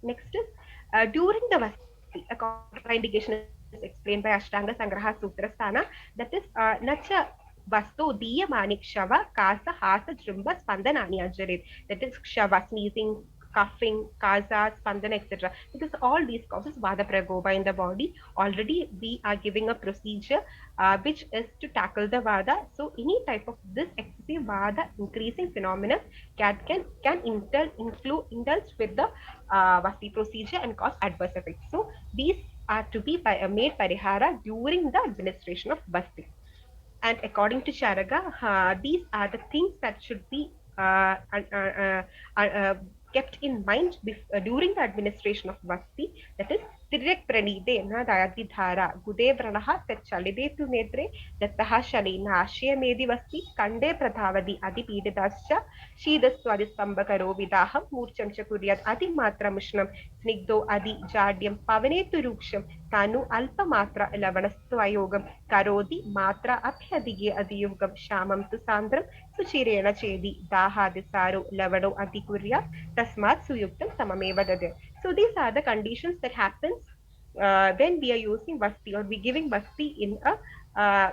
next is during the Vasti, a contraindication is explained by Ashtanga Sangraha Sutrasthana, that is, Nacha Vastu Diya Manik Shava Kasa Hasa Jrumba Spandanani Ajarit. That is, Shava, sneezing, coughing, Kasa, Spandana, etc. Because all these causes Vada Pragoba in the body. Already, we are giving a procedure which is to tackle the Vada. So, any type of this excessive Vada increasing phenomenon can indulge with the Vasti procedure and cause adverse effects. So these are to be made parihara during the administration of Vasti. And according to Charaga, these are the things that should be kept in mind during the administration of Vasti. That is, Tirek Pranide, na Dayati Dhara, Gude Vranaha, Chalide to Netre, Dattaha Shalina, Ashya Medi Vasti, Kande Prathavadi, Adi Pidascha, Shidastu Adi Stambakaro, Vidaham, Murchamcha Kuryat, Adi Matra Mishnam, Snigdo Adi Jardyam, Pavanetu Ruksham, Tanu Alpa Matra, Lavanastu Ayogam, Karodi, Matra Abhyadige Adiyugam, Shamam to Sandram, Suchirena Chedi, Dahadisaru, Lavado Adikurya, Tasmat Suyuktam Samameva Dade. So these are the conditions that happens when we are using Vasti or we giving Vasti in a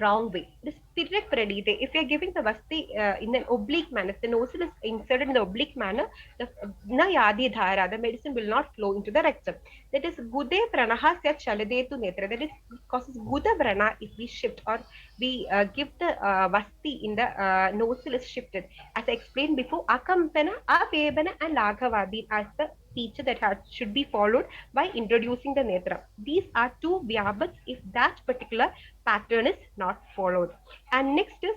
wrong way. This direct predite, if you are giving the Vasti in an oblique manner, if the nostril is inserted in the oblique manner, the na yadi dhara, the medicine will not flow into the rectum. That is gude pranaha sya chalade tu netra. That is causes guda prana if we shift or we give the Vasti in the nostril is shifted. As I explained before, akampana, avebana, and laghavadi as the feature that should be followed by introducing the netra. These are two vyabats if that particular pattern is not followed. And next is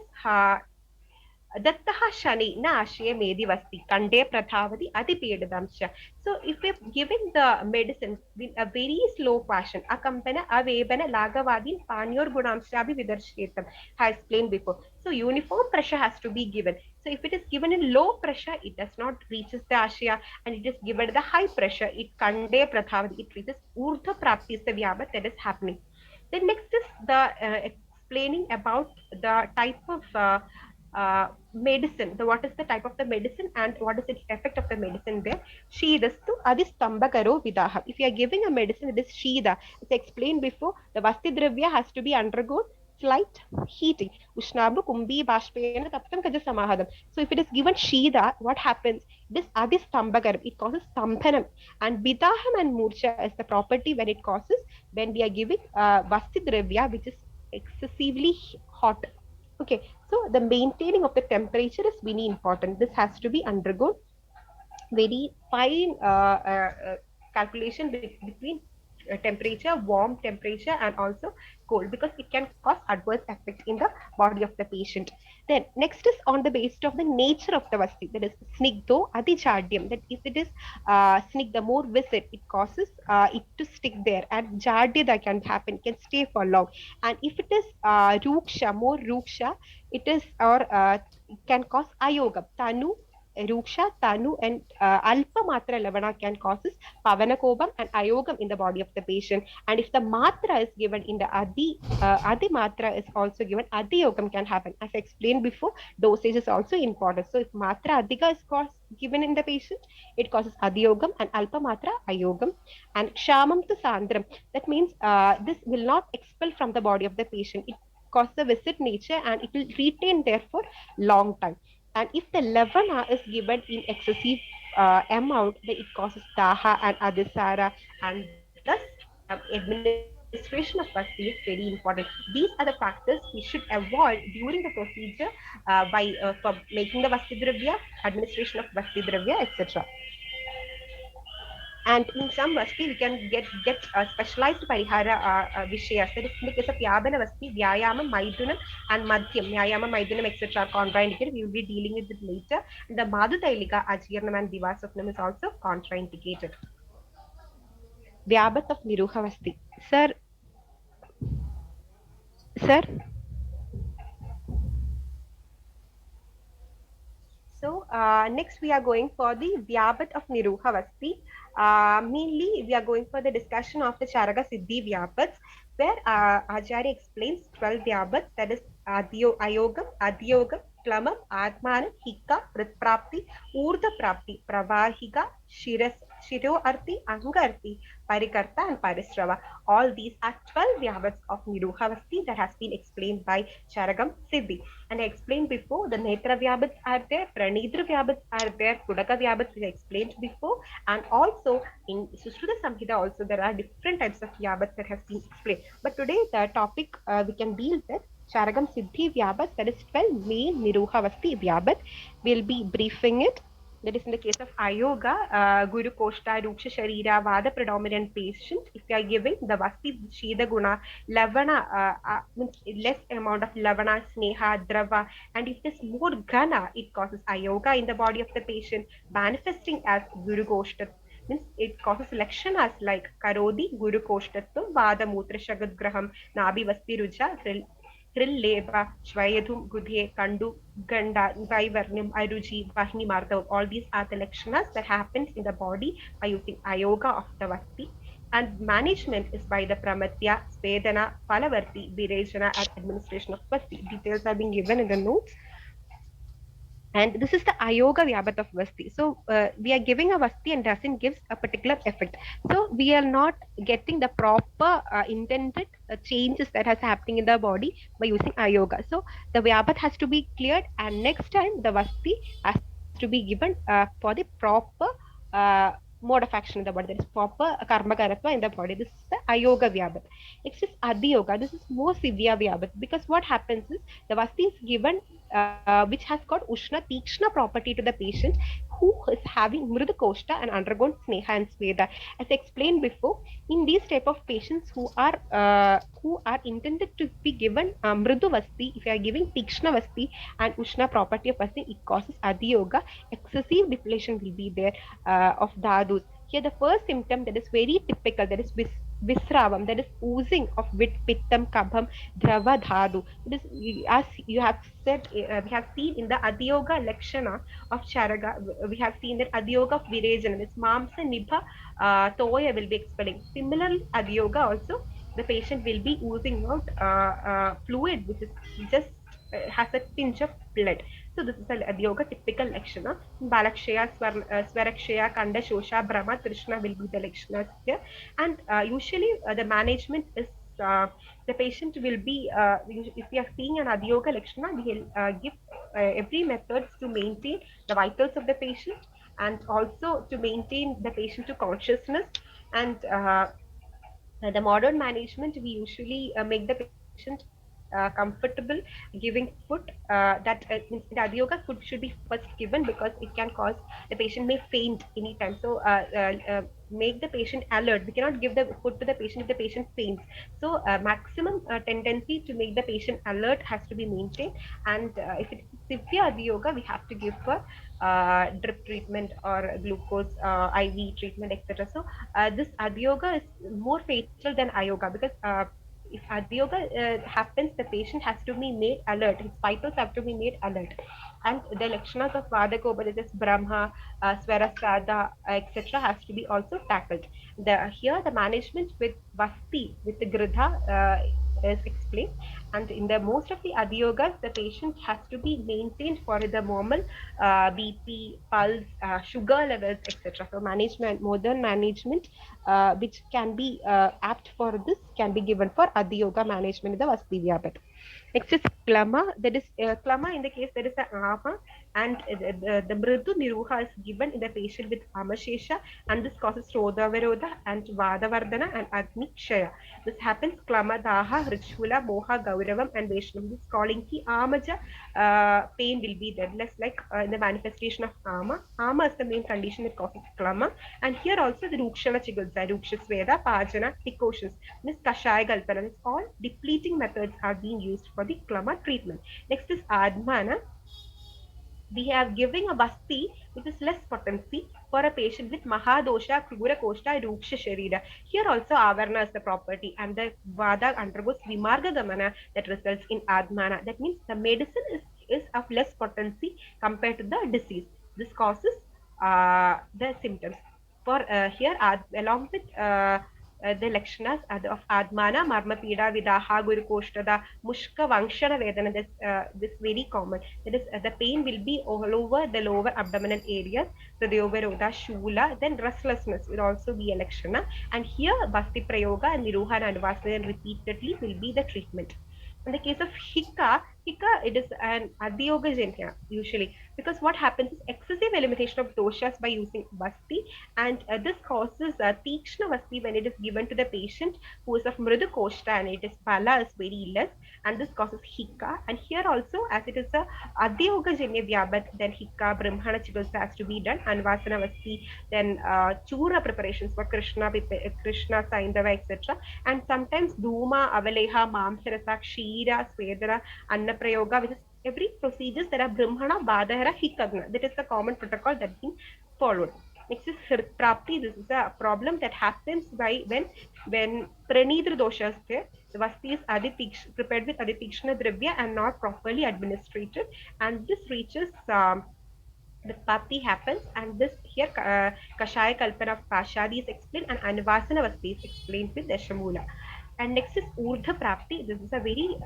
Dattaha Shani na Ashya Medivasti Kande Prathavati Adipedadamsha. So if we're giving the medicine with a very slow fashion, Akampana, Avebana, Lagavadin, Panyor Gunamshabi Vidarshetam, I explained before. So uniform pressure has to be given. So if it is given in low pressure, it does not reaches the Ashya, and it is given at the high pressure, it Kande Prathavati, it reaches Urdhva Prapti is the Vyabhat that is happening. Then next is the explaining about the type of medicine, what is the type of the medicine and what is its effect of the medicine there. Shidastu adistambakaro vidaha. If you are giving a medicine, it is Shida. As explained before, the Vasti Dravya has to be undergone slight heating. Ushnabu kumbi bashpena taptam kaja samahadam. So if it is given Shida, what happens? It is adistambakaram. It causes stambhanam. And vidaham and murcha is the property when it causes when we are giving Vasti Dravya, which is excessively hot. Okay, so the maintaining of the temperature is very important. This has to be undergone very fine calculation between temperature, warm temperature, and also cold, because it can cause adverse effect in the body of the patient. Then next is on the basis of the nature of the vasti, that is snigdho adijardyam. That if it is snigdha, more viscid, it causes it to stick there, and jardya that can happen, can stay for long. And if it is ruksha, more ruksha, it is or it can cause ayoga, tanu Ruksha, Tanu, and Alpa Matra Lavana can causes Pavanakobam and Ayogam in the body of the patient. And if the Matra is given in the Adi Matra is also given, Adi Yogam can happen. As I explained before, dosage is also important. So if Matra Adhika is given in the patient, it causes Adi Yogam and Alpa Matra Ayogam. And Kshamam to Sandram, that means this will not expel from the body of the patient. It causes a visit nature and it will retain there for long time. And if the lavana is given in excessive amount, then it causes daha and adisara, and thus administration of vasti is very important. These are the factors we should avoid during the procedure for making the vasti dravya, administration of vasti dravya, etc. And in some vasti, we can get specialized parihara vishayas. That is, in the case of Yabana vasti, Vyayama, Maidunam, and Madhyam, Vyayama, Maidunam, etc. are contraindicated. We will be dealing with it later. And the Madhutailika, Ajirnam, and Divasapnam is also contraindicated. Vyabat of Niruha vasti. Sir, so next we are going for the Vyapat of Niruha Vasti. Mainly we are going for the discussion of the Charaka Siddhi Vyapats, where Acharya explains 12 Vyapats, that is Ayogam, Adhyogam, Klamam, Atmanam, Hika, Pritprapti, Urdha Prapti, Pravahika, Shiro Arti, Anga Arti, Parikarta, and Parisrava. All these are 12 Vyapats of Niruha Vasti that has been explained by Charagam Siddhi. And I explained before, the Netra Vyabats are there, Pranidra Vyabats are there, Kudaka Vyabats which I explained before, and also in Sushruta Samhita also there are different types of Vyabats that have been explained. But today the topic we can deal with Charagam Siddhi Vyabats, that is 12 main Niruha Vasti Vyabats. We'll be briefing it. That is in the case of Ayoga, Guru Koshta, Ruksha Sharira, Vada predominant patient. If you are giving the Vasti Shida Guna, Lavana, means less amount of Lavana, Sneha, Drava, and if there's more Gana, it causes Ayoga in the body of the patient, manifesting as Guru Koshta. Means it causes lakshanas like Karodi, Guru Koshtatvam, Vada Mutra Shagadgraham, Nabi Vasti Ruja, Leba, Shvayadhum, Gudhe, Kandu, Ganda, Vaivarnam, Aruji, Vahni Mardav. All these are the lakshanas that happens in the body by using Ayoga of the Vasti. And management is by the Pramatya, Svedana, Palavarti, Virejana, and administration of Vasti. Details are being given in the notes. And this is the Ayoga Vyabhat of Vasti. So we are giving a Vasti and doesn't gives a particular effect. So we are not getting the proper intended changes that has happening in the body by using Ayoga. So the Vyabhat has to be cleared, and next time the Vasti has to be given for the proper uh, mode of action in the body. That is proper karma karatva in the body. This is the Ayoga Vyabhat. Next is Adiyoga. This is more severe Vyabhat, because what happens is the Vasti is given which has got Ushna Tikshna property to the patient who is having Mrudu Koshta and undergone Sneha and Sveda. As I explained before, in these type of patients who are intended to be given Mrudu Vasti, if you are giving Tikshna Vasti and Ushna property of Vasti, it causes Adiyoga. Excessive depletion will be there of Dhadus. Here, the first symptom that is very typical, that is Visravam, that is oozing of Vit, Pittam, Kabham, Drava Dhadu. It is, as you have said, we have seen in the Adiyoga Lakshana of Charaga, we have seen that Adiyoga of Virejana, this Mamsa, Nibha, Toya will be expelling. Similarly, Adiyoga also, the patient will be oozing out fluid, which is just has a pinch of blood. So this is a Adiyoga typical Lakshana. Balakshaya, Swarakshaya, Kanda, Shosha, Brahma, Krishna will be the Lakshanas here. And usually the management is the patient will be, if we are seeing an Adiyoga Lakshana, we will give every methods to maintain the vitals of the patient, and also to maintain the patient to consciousness. And the modern management, we usually make the patient comfortable giving food that means the Adiyoga food should be first given, because it can cause the patient may faint anytime. So make the patient alert. We cannot give the food to the patient if the patient faints. So maximum tendency to make the patient alert has to be maintained. And if it's severe Adiyoga, we have to give for drip treatment or glucose IV treatment, etc. So this Adiyoga is more fatal than Ayoga, because if Adyoga happens, the patient has to be made alert. His vitals have to be made alert. And the lakshanas of Vadakopa, that is Brahma, Swarasada, etc., has to be also tackled. Here, the management with Vasti, with the Gridha, is explained. And in the most of the Adyogas, the patient has to be maintained for the normal BP, pulse, sugar levels, etc. So management, modern management, which can be apt for this, can be given for Adyoga management in the Vasti Vyapat. Next is Klama. That is Klama in the case there is a Ama, and the Mridu Niruha is given in the patient with Amashesha, and this causes Rodavaroda and Vadavardhana and Agni Kshaya. This happens Klama, Daha, Richula, Moha, Gauravam, and Vaishnav. This calling ki Amaja pain will be there, less like in the manifestation of Ama. Ama is the main condition that causes Klama, and here also the Rukshana Chigulsa, Rukshasveda, Pajana, Precautions. This Kashaya Kalpana, it's all depleting methods are being used for the Klama treatment. Next is Admana. We are giving a Vasti which is less potency for a patient with Mahadosha, Krura Koshta, Ruksha Sharira. Here also Avarna is the property, and the Vada undergoes Vimarga Gamana that results in Admana. That means the medicine is of less potency compared to the disease. This causes the symptoms. For here, along with the lakshanas of Admana, Marmapida, Vidaha, Guru Kostada, Mushka, Vankshana Vedana, this very common. That is, the pain will be all over the lower abdominal areas, Hridyovaroda, Shula, then restlessness will also be a lakshana. And here, Bhakti Prayoga and Niruha and Anvasana repeatedly will be the treatment. In the case of Hika, it is an Adhyogajanya usually, because what happens is excessive elimination of doshas by using Vasti, and this causes Tikshna Vasti when it is given to the patient who is of Mridu Koshta and it is Bala is very less, and this causes Hika. And here also, as it is a Adhyogajanya Vyabat, then Hika, Brahmana Chikitsa has to be done, Anvasana Vasti, then Chura preparations for Krishna, Saindava, etc. And sometimes Dhuma, Avaleha, Mamsarasa, Kshira, Svedara, Annaprayoga, which is every procedures that are Brahmana, Badahara, Hikagna. That is the common protocol that's been followed. Next is Prapti. This is a problem that happens by when Pranidra dosha is there. The Vasti is prepared with Aditikshna Dravya and not properly administrated, and this reaches the Prapti happens, and this here Kashaya Kalpana of Pashadi is explained, and Anvasana Vasti is explained with Dashamula. And next is Urdha Prapti. This is a very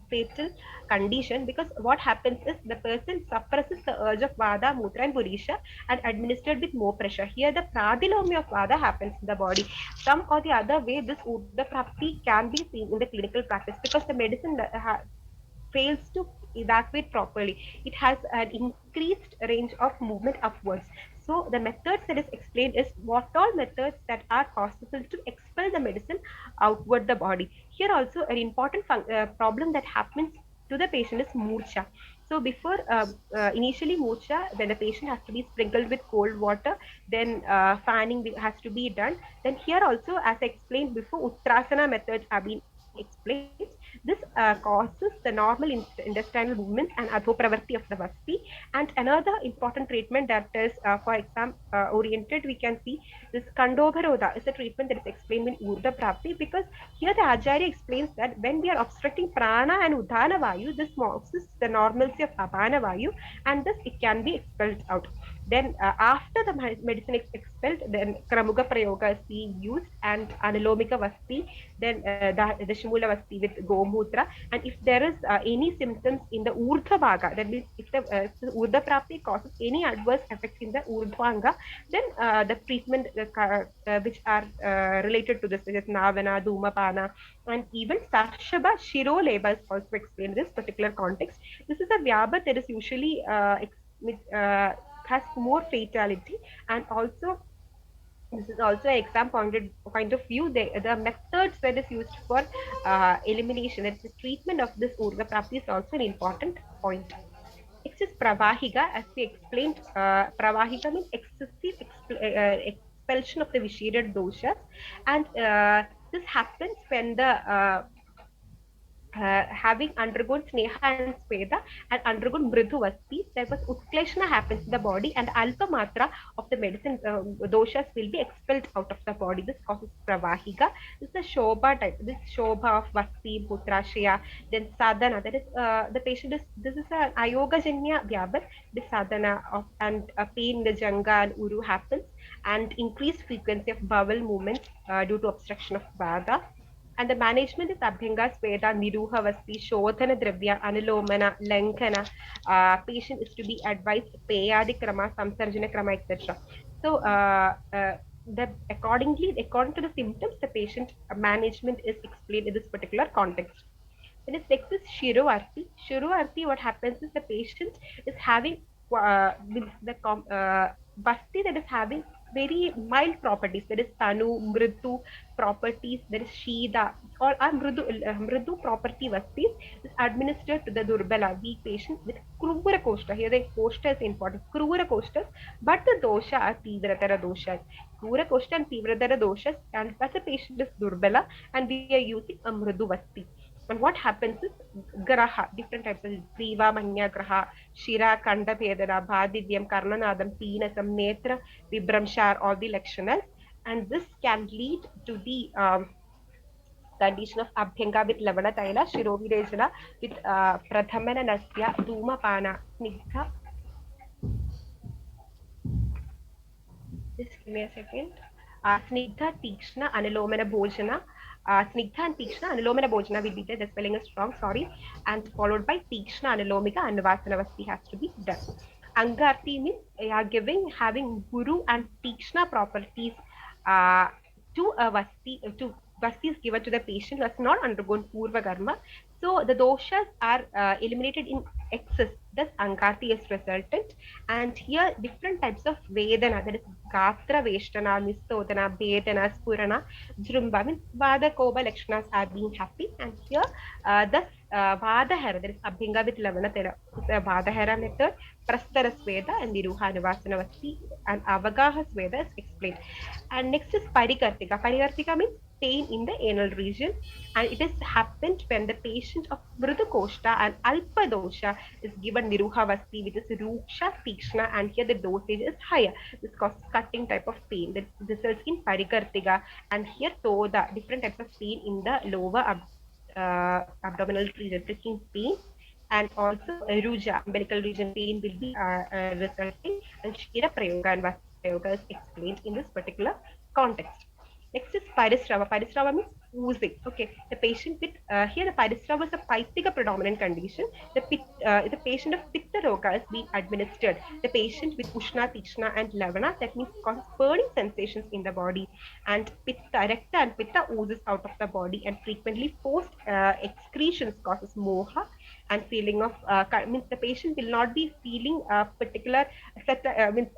fatal condition, because what happens is the person suppresses the urge of Vada, Mutra, and Purisha and administered with more pressure. Here, the pradilomia of Vada happens in the body. Some or the other way, this Urdha Prapti can be seen in the clinical practice, because the medicine fails to evacuate properly. It has an increased range of movement upwards. So the methods that is explained is what all methods that are possible to expel the medicine outward the body. Here also an important problem that happens to the patient is murcha. So before initially murcha, when the patient has to be sprinkled with cold water, then fanning has to be done. Then here also, as I explained before, Uttrasana methods have been explained. This causes the normal intestinal movements and adhopravarti of the vasti. And another important treatment that is, for exam oriented, we can see this Kandobharoda is a treatment that is explained in Urdha Prapti, because here the Acharya explains that when we are obstructing prana and udana vayu, this causes the normalcy of apana vayu, and thus it can be expelled out. Then after the medicine is expelled, then Kramuga Prayoga is being used, and Analomika Vasti, then the Shimula Vasti with Gomutra. And if there is any symptoms in the Urdhva Bhaga, that means if the Urdhva Prapti causes any adverse effects in the Urdhvanga, then the treatment which are related to this, such as Navana, Dhumapana, and even Sarshaba Shiroleba is also explained in this particular context. This is a Vyaba that is usually has more fatality, and also this is also an exam point of view. The methods that is used for elimination, that's the treatment of this Urga Prapti, is also an important point. Next is Pravahika. As we explained, Pravahika means excessive expulsion of the vitiated doshas, and this happens when the having undergone Sneha and Sweda and undergone Mridu Vasti, there was Utkleshana happens in the body and Alpa Matra of the medicine doshas will be expelled out of the body. This causes Pravahika. This is a Shobha type. This Shobha of Vasti, Putrashya, then Sadhana. That is, the patient is, this is an Ayogajanya Vyabat. The Sadhana of, and pain in the Janga and Uru happens and increased frequency of bowel movements due to obstruction of Vada. And the management is Abhyanga, Sveda, Niruha, Vasti, Shodhana, Dravya, Anulomana, Lankana. Patient is to be advised Payadi Krama, Samsarjana Krama, etc. So, according to the symptoms, the patient management is explained in this particular context. Then its next is Shiroarti. Shiroarti, what happens is the patient is having Basti that is having very mild properties. There is Tanu, Mritu properties. There is Shida. All are Mridu property Vastis is administered to the Durbala, weak patient with Krura Kosta. Here the Kosta is important. Krura Kostas, but the dosha are Tivratara doshas. Krura Kosta and Tivratara doshas, and that's a patient is Durbala, and we are using a Mridu Vasti. And what happens is graha, different types of Griva, Manya graha, Shira, Kanda Pedara, Bhadivyam, Karnanadam, Peenasam, Netra, Vibramshar, all the lectionals. And this can lead to the condition of Abhyanga with Lavana Taila, Shirovirejana with Prathamana Nasya, Dhumapana, Snigdha. Just give me a second. Snigdha, Tikshna, Anilomana Bhojana. Snigdha and Tikshna, Anilomana Bhojana will be there. The spelling is wrong, sorry. And followed by Tikshna, Anilomika, and Vasanavasti has to be done. Angarti means having Guru and Tikshna properties uh, to a Vasti, to Vasti is given to the patient who has not undergone Purva Karma. So the doshas are eliminated in excess. Thus, Angarti is resultant. And here, different types of Vedana, that is Gatra, Veshtana, Nistodana, Vedana, Spurana, Jrumba, means Vada, Koba, Lakshanas are being happy. And here, thus, Vadahara, that is Abhinga with Lavana, Vadahara method, Prastara Sveda, and Niruha Nivasanavasti, and Avagaha Sveda is explained. And next is Parikartika. Parikartika means pain in the anal region, and it has happened when the patient of Mridu Koshta and Alpa dosha is given Niruhavasti, which is Ruksha, Tikshna, and here the dosage is higher. This causes cutting type of pain that results in Parikartika, and here Toda, different types of pain in the lower abdominal region, pricking pain, and also Ruja, umbilical region pain will be resulting, and Shira Prayoga and Vasti Prayoga is explained in this particular context. Next is Parisrava. Parisrava means oozing. Okay, the patient with here the Parisrava is a Paitika predominant condition. The patient of Pitta Roga is being administered. The patient with Ushna, Tikshna, and Lavana, that means causes burning sensations in the body, and Pitta, Recta, and Pitta oozes out of the body, and frequently forced excretions causes moha and feeling of means the patient will not be feeling a particular means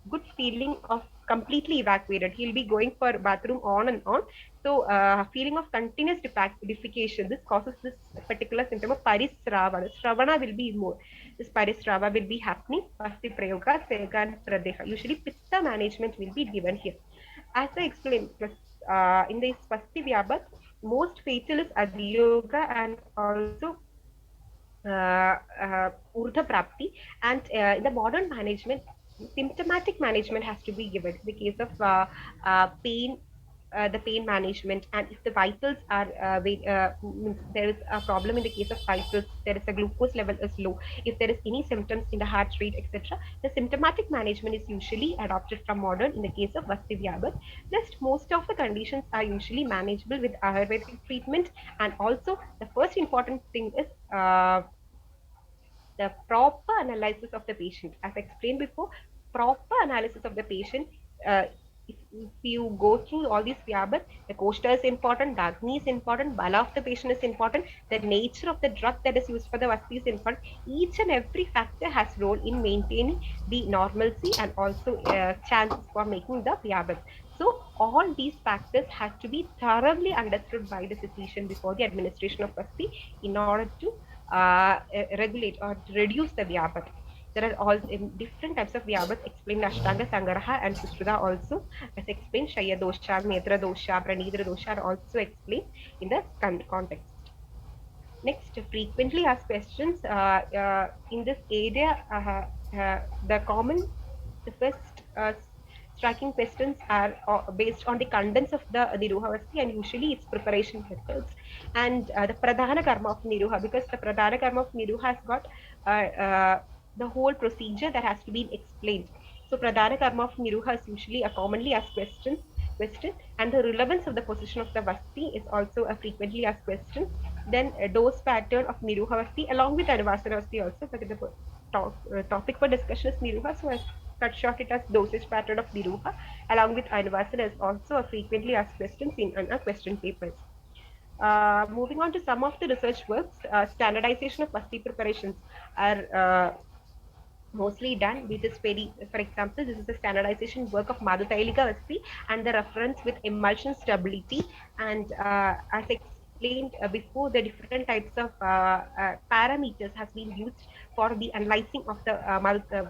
good feeling of completely evacuated. He'll be going for bathroom on and on. So feeling of continuous defecation, this causes this particular symptom of parisrava. Sravana will be more. This parisrava will be happening. Pasti prayoga, sega, and pradeha. Usually pitta management will be given here. As I explained, in this Pasti Vyabhat, most fatal is Adiyoga and also Urdhva Prapti. And in the modern management, symptomatic management has to be given. In the case of pain, the pain management, and if the vitals are there is a problem in the case of vitals, there is a glucose level is low, if there is any symptoms in the heart rate, etc., the symptomatic management is usually adopted from modern in the case of Vasti Vyabhat. Next, most of the conditions are usually manageable with Ayurvedic treatment, and also the first important thing is the proper analysis of the patient. As I explained before, proper analysis of the patient. If you go through all these vyabhat, the koshta is important, the agni is important, bala of the patient is important, the nature of the drug that is used for the vasti is important. Each and every factor has role in maintaining the normalcy and also chances for making the vyabhat. So all these factors have to be thoroughly understood by the physician before the administration of vasti in order to regulate or reduce the vyabhat. There are all different types of vyabhat explained Ashtanga, Sangaraha, and Sushruta also. As explained, Shaya dosha, Netra dosha, Pranidra dosha are also explained in the context. Next, frequently asked questions in this area. The common, the first striking questions are based on the contents of the Niruhavasti and usually its preparation methods and the Pradhana Karma of Niruha, because the Pradhana Karma of Niruha has got the whole procedure that has to be explained. So Pradhana Karma of Niruha is usually a commonly asked question, and the relevance of the position of the Vasti is also a frequently asked question. Then a dose pattern of Niruhavasti along with Anuvasana also, but the topic for discussion is Niruha, so I cut short it as dosage pattern of Niruha along with Anuvasana is also a frequently asked questions in question papers. Moving on to some of the research works, standardization of Vasti preparations are mostly done with this very, for example, this is a standardization work of Madhutailika Vasti and the reference with emulsion stability. And as explained before, the different types of parameters has been used for the analyzing of the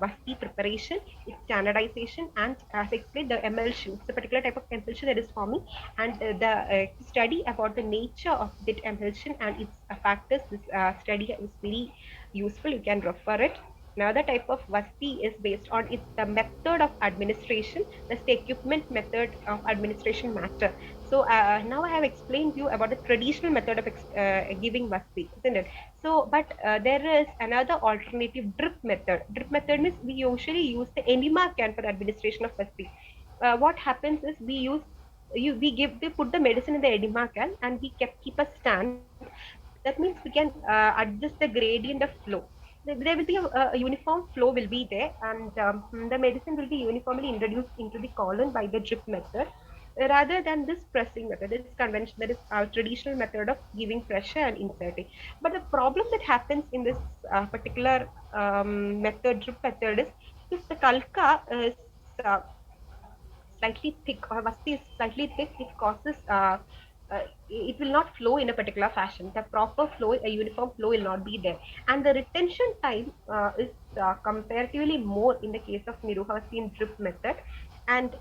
Vasti preparation, its standardization, and as explained, the emulsion. It's a particular type of emulsion that is forming, and the study about the nature of that emulsion and its factors. This study is very useful. You can refer it. Another type of Vasti is based on its the method of administration, the equipment method of administration matter. So now I have explained you about the traditional method of giving Vasti, isn't it? So, but there is another alternative drip method. Drip method means we usually use the enema can for the administration of Vasti. What happens is we put the medicine in the enema can and we keep a stand. That means we can adjust the gradient of flow. There will be a uniform flow will be there, and the medicine will be uniformly introduced into the colon by the drip method rather than this pressing method. This convention, that is our traditional method of giving pressure and inserting. But the problem that happens in this particular method, drip method, is if the kalka is uh, slightly thick or vasti is slightly thick, it causes it will not flow in a particular fashion. The proper flow, a uniform flow will not be there. And the retention time is comparatively more in the case of Niruhavasti drip method. And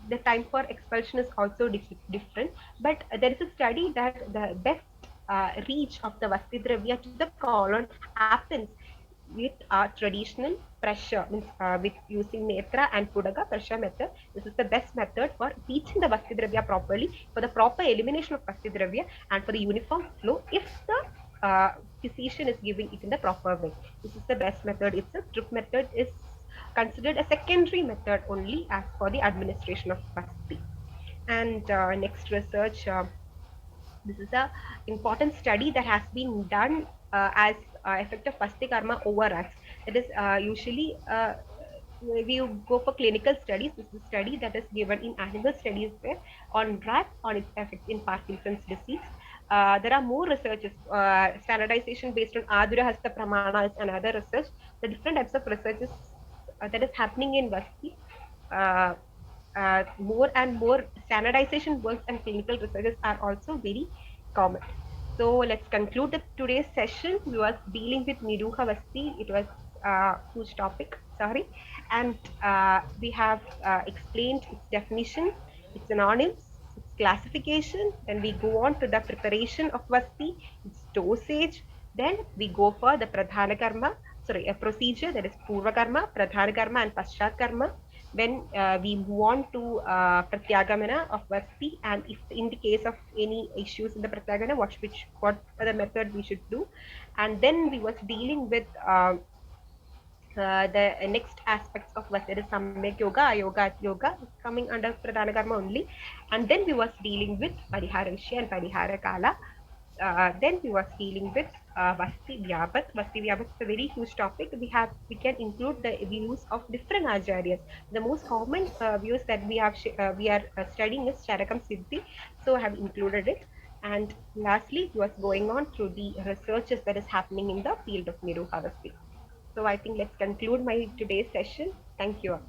the time for expulsion is also different. But there is a study that the best reach of the Vasti Dravya to the colon happens with traditional pressure, means with using Netra and Pudaga pressure method. This is the best method for reaching the Vasti Dravya properly, for the proper elimination of Vasti Dravya, and for the uniform flow if the physician is giving it in the proper way. This is the best method itself. Drip method is considered a secondary method only as for the administration of Vasti. And next research, this is a important study that has been done as effect of Vasti karma over rats. It is usually we go for clinical studies. This is a study that is given in animal studies there on rats on its effect in Parkinson's disease. There are more researches, standardization based on Adura Hasta Pramana is another research. The different types of researches that is happening in Vasti. Uh, more and more standardization works and clinical researches are also very common. So let's conclude today's session. We was dealing with Niruha Vasti. It was a huge topic, sorry. And we have explained its definition, its synonyms, its classification. Then we go on to the preparation of Vasti, its dosage. Then we go for the Pradhana Karma, sorry, a procedure that is Purva Karma, Pradhana Karma, and Paschat Karma. When we move on to Pratyagamana of Vasti, and if in the case of any issues in the Pratyagamana, what other method we should do. And then we was dealing with the next aspects of Vasti, that is Samyak Yoga, Ayoga, Yoga, coming under Pradhana Karma only. And then we was dealing with Parihara Vishya and Parihara Kala. Then we was dealing with Vasti Vyabhat. Vasti Vyabhat is a very huge topic. We can include the views of different acharyas. The most common views that we are studying is Charakam Siddhi, so I have included it. And lastly, we was going on through the researches that is happening in the field of Niruha Vasti. So I think let's conclude my today's session. Thank you.